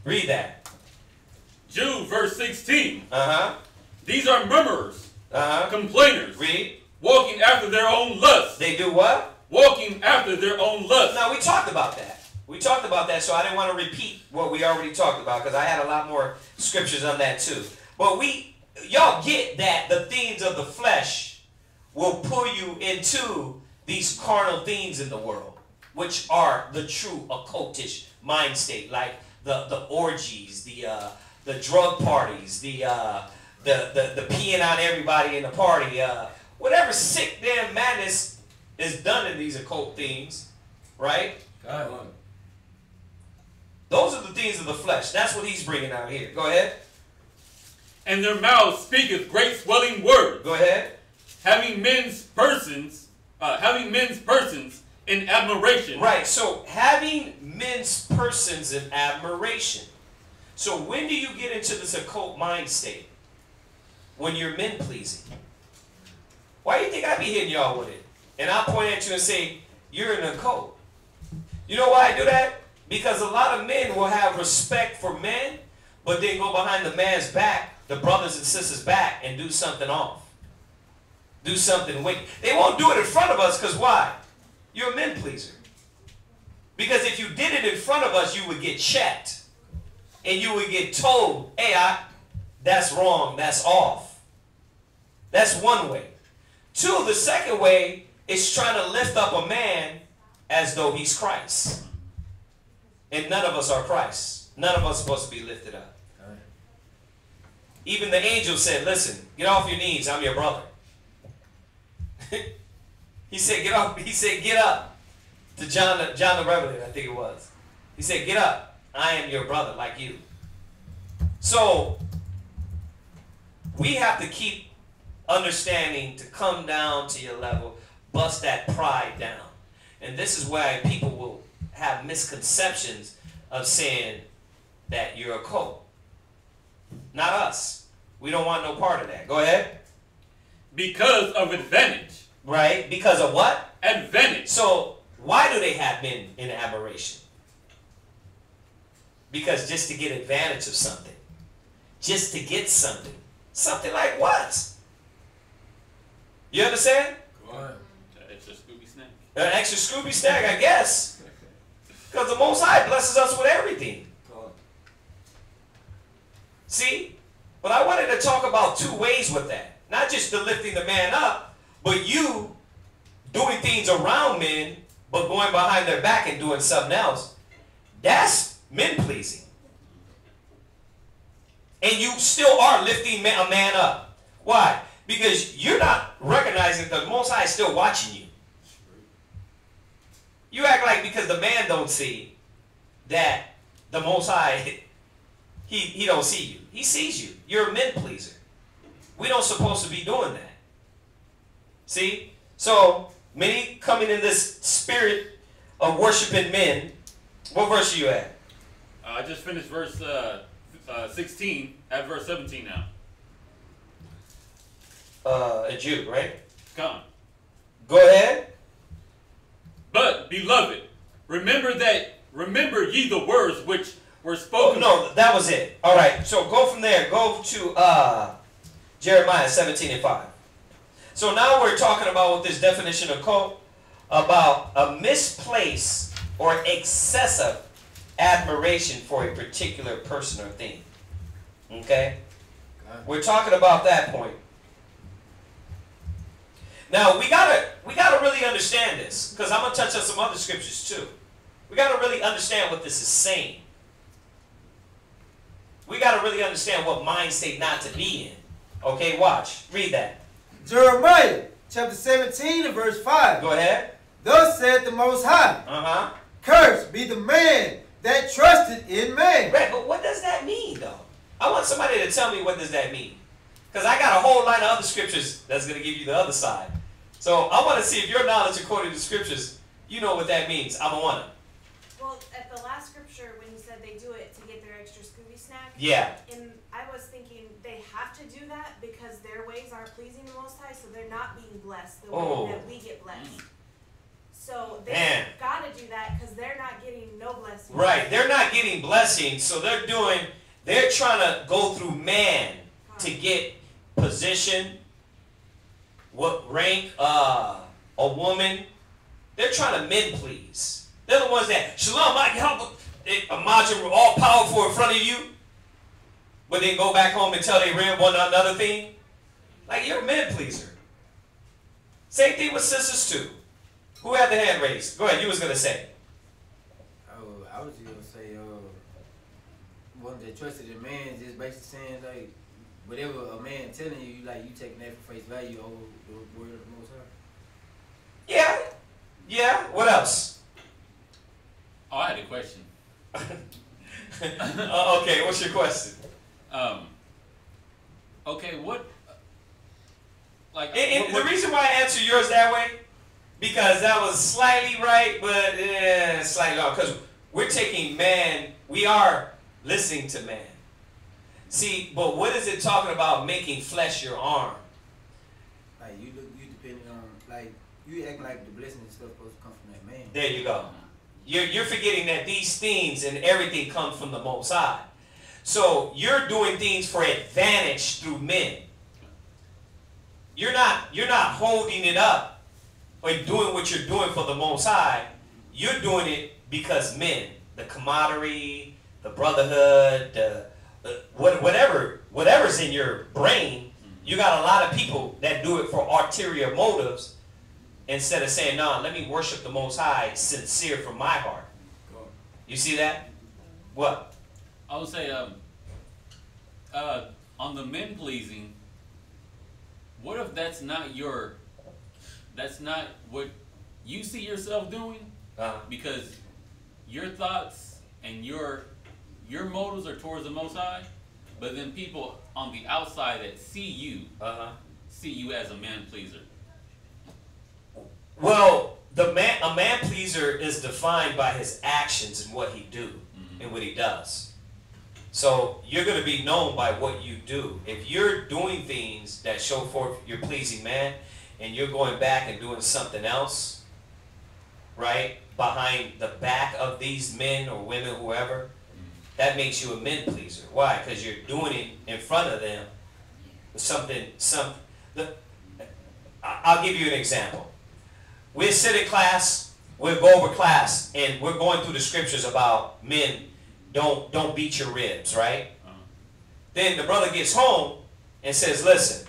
Read that. Jude verse 16. Uh-huh. These are murmurers, complainers, Read. walking after their own lusts. They do what? Walking after their own lusts. Now, we talked about that. We talked about that, so I didn't want to repeat what we already talked about because I had a lot more scriptures on that too. But y'all get that the things of the flesh will pull you into these carnal things in the world, which are the true occultish mind state, like the orgies, the drug parties, the peeing on everybody in the party, whatever sick damn madness is done in these occult things, right? God. Those are the things of the flesh. That's what he's bringing out here. Go ahead. And their mouths speaketh great swelling words. Go ahead. Having men's persons in admiration. Right. So having men's persons in admiration. So when do you get into this occult mind state? When you're men pleasing. Why do you think I be hitting y'all with it? And I'll point at you and say, you're in a cult. You know why I do that? Because a lot of men will have respect for men, but then go behind the man's back, the brothers and sisters' back, and do something off. Do something wicked. They won't do it in front of us because why? You're a men pleaser. Because if you did it in front of us, you would get checked. And you would get told, hey, that's wrong, that's off. That's one way. Two, the second way is trying to lift up a man as though he's Christ. And none of us are Christ. None of us are supposed to be lifted up. Right. Even the angel said, listen, get off your knees. I'm your brother. He said, get up. He said, get up. To John the Revelator, I think it was. He said, get up. I am your brother like you. So, we have to keep understanding to come down to your level, bust that pride down. And this is why people will have misconceptions of saying that you're a cult. Not us. We don't want no part of that. Go ahead. Because of advantage. Right? Because of what? Advantage. So, why do they have men in admiration? Because just to get advantage of something. Just to get something. Something like what? You understand? An extra Scooby snack, I guess. Because the Most High blesses us with everything. See? But I wanted to talk about two ways with that. Not just the lifting the man up, but you doing things around men, but going behind their back and doing something else. That's men pleasing. And you still are lifting a man up. Why? Because you're not recognizing that the Most High is still watching you. You act like because the man don't see that the Most High, he don't see you. He sees you. You're a men pleaser. We don't supposed to be doing that. See? So, many coming in this spirit of worshiping men. What verse are you at? I just finished verse 16, at verse 17 now. Jude, right? Come on. Go ahead. But, beloved, remember ye the words which were spoken. Oh, no, that was it. All right, so go from there. Go to Jeremiah 17:5. So now we're talking about with this definition of cult, about a misplaced or excessive admiration for a particular person or thing. Okay? We're talking about that point. Now we gotta really understand this, because I'm gonna touch on some other scriptures too. We gotta really understand what this is saying. We gotta really understand what mind state not to be in. Okay, watch. Read that. Jeremiah chapter 17 and verse 5. Go ahead. Thus said the Most High. Cursed be the man that trusted in man. Right, but what does that mean though? I want somebody to tell me what does that mean. Because I got a whole line of other scriptures that's going to give you the other side. So I want to see if your knowledge according to scriptures, you know what that means. I'm a wanna. Well, at the last scripture when you said they do it to get their extra Scooby snack. Yeah. And I was thinking they have to do that because their ways aren't pleasing the Most High, so they're not being blessed the way that we get blessed. So they got to do that because they're not getting no blessing. Right, they're not getting blessings, so they're trying to go through man to get position, what rank, a woman. They're trying to men please. They're the ones that, Shalom, I can help imagine we're all powerful in front of you, but then go back home and tell they read one another thing. Like, you're a men pleaser. Same thing with sisters too. Who had the hand raised? Go ahead, you was going to say. Oh, I was just going to say, one that trusted in man, just basically saying, like, whatever a man telling you, like, you taking that for face value over the word of the Most High. Yeah. Yeah. What else? Oh, I had a question. Okay, what's your question? Okay, what... Like, the reason why I answer yours that way, because that was slightly right, but slightly wrong. Because we're taking man, we are listening to man. See, but what is it talking about making flesh your arm? Like, you depending on, like, you acting like the blessing and stuff supposed to come from that man. There you go. You're forgetting that these things and everything come from the Most High. So you're doing things for advantage through men. You're not holding it up or doing what you're doing for the Most High. You're doing it because men, the camaraderie, the brotherhood, whatever's in your brain, you got a lot of people that do it for ulterior motives instead of saying, no, let me worship the Most High sincere from my heart. You see that? What? I would say, on the men pleasing, what if that's not what you see yourself doing? Because your thoughts and your motives are towards the Most High, but then people on the outside that see you as a man pleaser. Well, a man pleaser is defined by his actions and what he do and what he does. So you're going to be known by what you do. If you're doing things that show forth you're pleasing man, and you're going back and doing something else, right, behind the back of these men or women, whoever, that makes you a men pleaser. Why? Because you're doing it in front of them. I'll give you an example. we'll sit in class, we'll go over class, and we're going through the scriptures about men don't beat your ribs, right? Then the brother gets home and says, listen,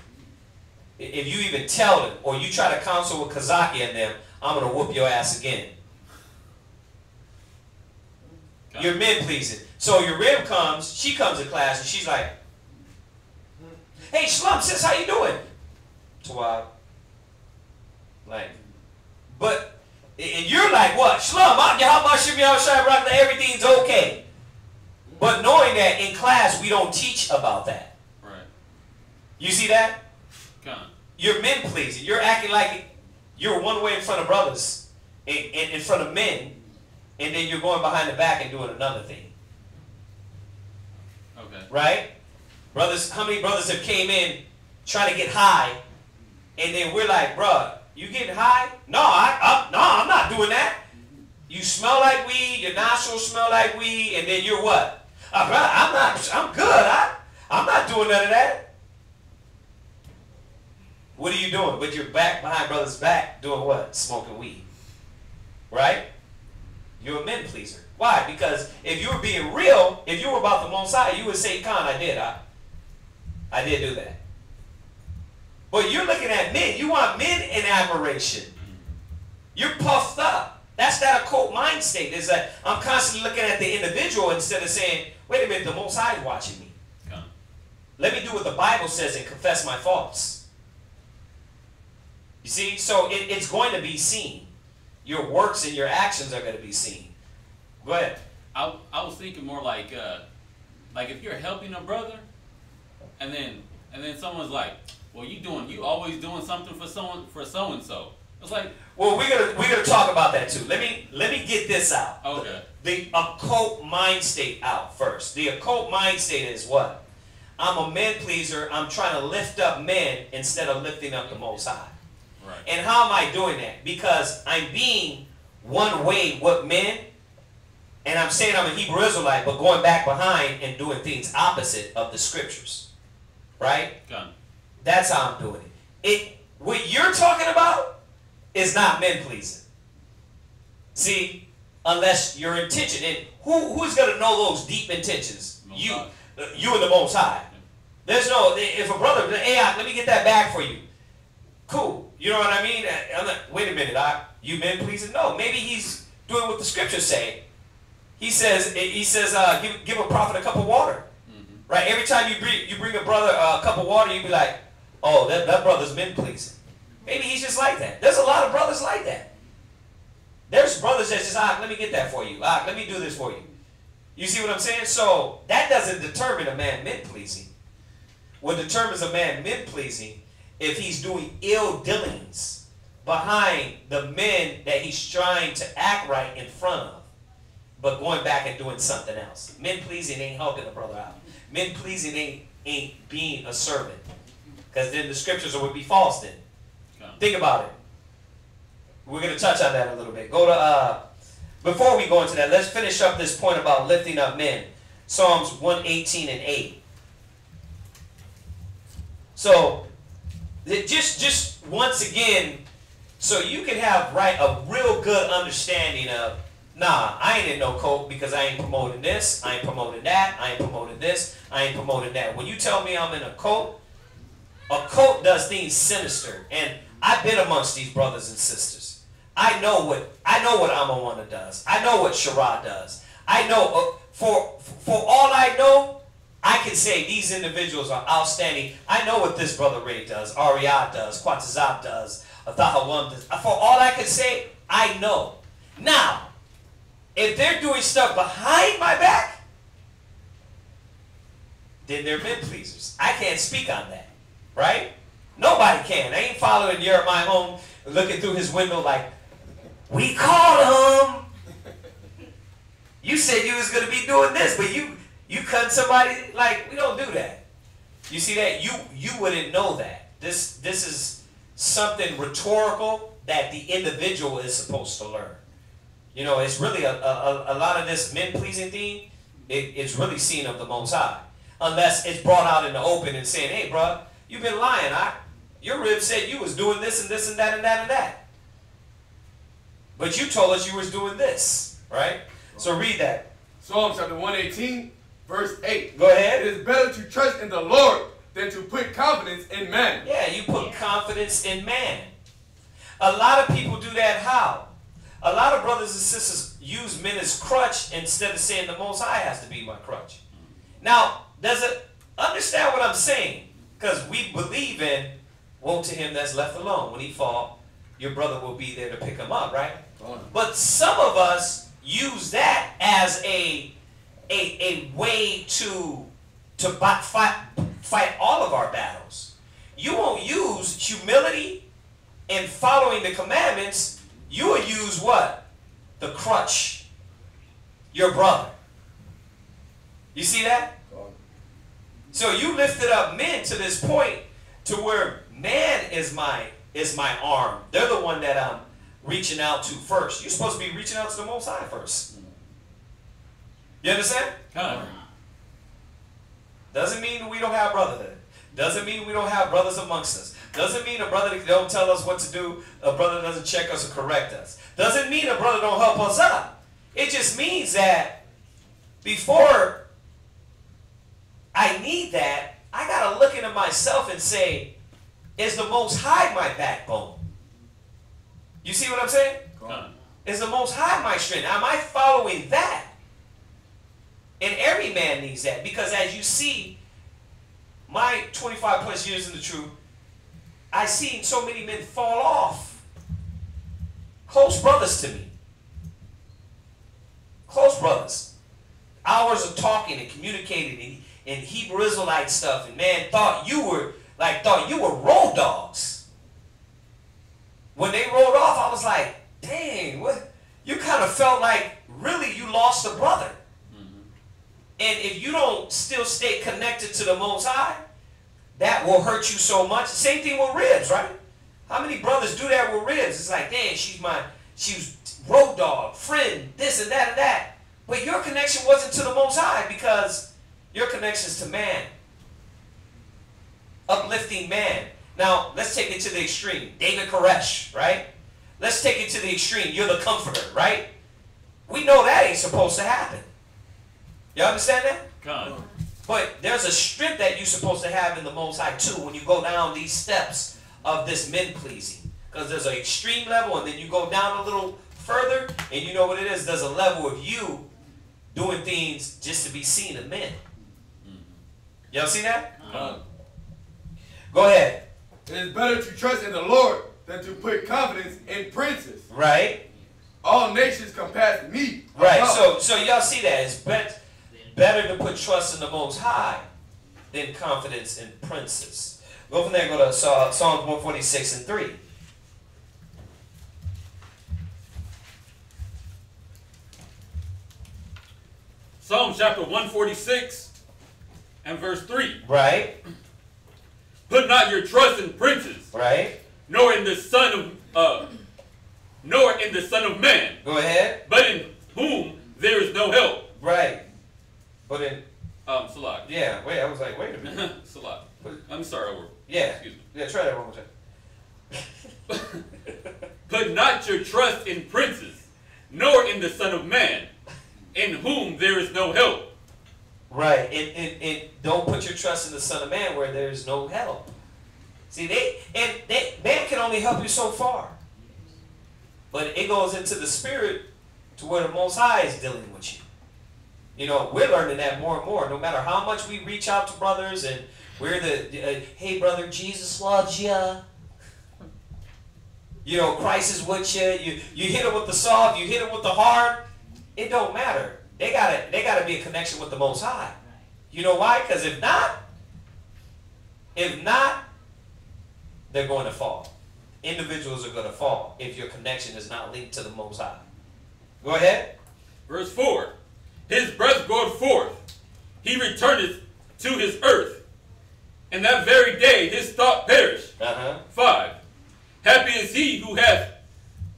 if you even tell them or you try to counsel with Kazaki and them, I'm going to whoop your ass again. You're men pleasing. So your rib comes, she comes to class and she's like, hey, Shlum, sis, how you doing? Tawab. Like, but, and you're like, what? Shlum, everything's okay. But knowing that in class we don't teach about that. Right. You see that? Come on. You're men pleasing. You're acting like you're one way in front of brothers, in front of men, and then you're going behind the back and doing another thing. Okay. Right? Brothers, how many brothers have came in trying to get high, and then we're like, bruh, you getting high? No, I'm not doing that. You smell like weed, your nostrils smell like weed, and then you're what? I'm good. I'm not doing none of that. What are you doing? With your back behind brother's back, doing what? Smoking weed. Right? You're a men pleaser. Why? Because if you were being real, if you were about the Mosai, you would say, Khan, I did do that. But you're looking at men. You want men in admiration. You're puffed up. That's that occult mind state. Is that I'm constantly looking at the individual instead of saying, wait a minute, the Most High is watching me. Come. Let me do what the Bible says and confess my faults. You see? So it's going to be seen. Your works and your actions are going to be seen. Go ahead. I was thinking more like if you're helping a brother, and then someone's like, well, you always doing something for so and so. It's like, well, we're gonna talk about that too. Let me get this out. Okay. The occult mind state out first. The occult mind state is what? I'm a man pleaser. I'm trying to lift up men instead of lifting up the Most High. Right. And how am I doing that? Because I'm being one way with men, and I'm saying I'm a Hebrew Israelite, but going back behind and doing things opposite of the scriptures. Right? Gun. That's how I'm doing it. What you're talking about is not men pleasing. See, unless your intention, and who's going to know those deep intentions? You and the Most High. There's no, if a brother, hey, let me get that bag for you. Cool. You know what I mean? I'm like, wait a minute, you men pleasing? No, maybe he's doing what the scriptures say. He says, give a prophet a cup of water. Mm-hmm. Right? Every time you bring a brother a cup of water, you be like, oh, that brother's men pleasing. Maybe he's just like that. There's a lot of brothers like that. There's brothers that just, let me get that for you. Let me do this for you. You see what I'm saying? So that doesn't determine a man men pleasing. What determines a man men pleasing if he's doing ill dealings behind the men that he's trying to act right in front of, but going back and doing something else. Men pleasing ain't helping the brother out. Men pleasing ain't being a servant, because then the scriptures would be false then. Think about it. We're going to touch on that a little bit. Go to, before we go into that, let's finish up this point about lifting up men. Psalms 118 and 8. So, just once again, so you can have a real good understanding of, nah, I ain't in no cult because I ain't promoting this, I ain't promoting that, I ain't promoting this, I ain't promoting that. When you tell me I'm in a cult does things sinister, and I've been amongst these brothers and sisters. I know what Amawana does. I know what Shara does. I know, for all I know, I can say these individuals are outstanding. I know what this brother Ray does, Ariad does, Quatazab does, Athahawam does. For all I can say, I know. Now, if they're doing stuff behind my back, then they're men pleasers. I can't speak on that. Right? Nobody can. I ain't following Jeremiah home looking through his window like, we called him. You said you was going to be doing this, but you cut somebody. Like, we don't do that. You see that? You wouldn't know that. This is something rhetorical that the individual is supposed to learn. You know, it's really a lot of this men-pleasing thing, it's really seen of the Most High. Unless it's brought out in the open and saying, hey, bro, you've been lying. Your rib said you was doing this and this and that and that and that. But you told us you was doing this, right? So read that. Psalm chapter 118, verse 8. Go ahead. It is better to trust in the Lord than to put confidence in man. Yeah, you put confidence in man. A lot of people do that how? A lot of brothers and sisters use men as crutch instead of saying the Most High has to be my crutch. Now, does it understand what I'm saying? Because we believe in, woe to him that's left alone. When he fall, your brother will be there to pick him up, right? But some of us use that as a way to fight all of our battles. You won't use humility and following the commandments. You will use what? The crutch. Your brother. You see that? So you lifted up men to this point to where man is my arm. They're the one that I'm reaching out to first. You're supposed to be reaching out to the Most High first. You understand? Doesn't mean we don't have brotherhood. Doesn't mean we don't have brothers amongst us. Doesn't mean a brother that don't tell us what to do, a brother doesn't check us or correct us. Doesn't mean a brother don't help us up. It just means that before I need that, I got to look into myself and say, is the Most High my backbone? You see what I'm saying? Is the Most High my strength? Am I following that? And every man needs that, because as you see, my 25 plus years in the truth, I've seen so many men fall off. Close brothers to me. Close brothers. Hours of talking and communicating and Hebrew Israelite stuff, and man thought you were road dogs. When they rolled off, I was like, dang, what? You kind of felt like really you lost a brother. And if you don't still stay connected to the Most High, that will hurt you so much. Same thing with ribs, right? How many brothers do that with ribs? It's like, dang, she was road dog, friend, this and that and that. But your connection wasn't to the Most High, because your connection is to man. Uplifting man. Now, let's take it to the extreme. David Koresh, right? Let's take it to the extreme. You're the comforter, right? We know that ain't supposed to happen. You understand that? God. But there's a strength that you're supposed to have in the Most High too when you go down these steps of this men pleasing. Because there's an extreme level, and then you go down a little further, and you know what it is? There's a level of you doing things just to be seen of men. Y'all see that? Go ahead. It is better to trust in the Lord than to put confidence in princes. Right. All nations compass me. Right. So y'all see that? It's better to put trust in the Most High than confidence in princes. Go from there, go to Psalms 146 and 3. Psalm chapter 146 and verse 3. Right. Put not your trust in princes. Right. Nor in the son of man. Go ahead. But in whom there is no help. Right. But in Salah. Yeah, wait, I was like, wait a minute. Salah. I'm sorry, over. Yeah. Excuse me. Yeah, try that one more time. Put not your trust in princes, nor in the Son of Man, in whom there is no help. Right. And don't put your trust in the Son of Man where there is no help. See, man can only help you so far. But it goes into the spirit to where the Most High is dealing with you. You know, we're learning that more and more. No matter how much we reach out to brothers and we're hey brother, Jesus loves you. You know, Christ is with you. You hit it with the soft, you hit it with the hard. It don't matter. They gotta be a connection with the Most High. You know why? Because if not, they're going to fall. Individuals are going to fall if your connection is not linked to the Most High. Go ahead. Verse 4. His breath goeth forth, he returneth to his earth, and that very day his thought perish. 5. Happy is he who hath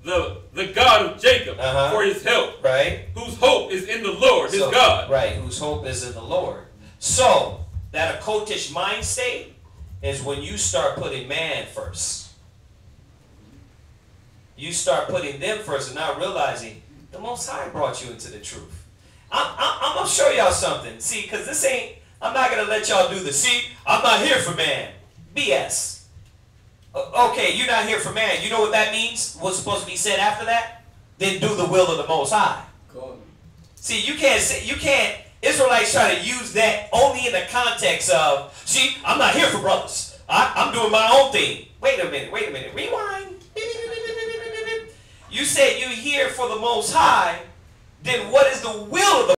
the God of Jacob for his help, right? Whose hope is in the Lord, his God. Right, whose hope is in the Lord. So, that occultish mind state is when you start putting man first. you start putting them first and not realizing the Most High brought you into the truth. I'm going to show y'all something. See, because this ain't, I'm not going to let y'all do the, see, I'm not here for man. BS. Okay, you're not here for man. You know what that means? What's supposed to be said after that? Then do the will of the Most High. See, you can't, Israelites try to use that only in the context of, see, I'm not here for brothers. I'm doing my own thing. Wait a minute, rewind. You said you're here for the Most High, then what is the will of the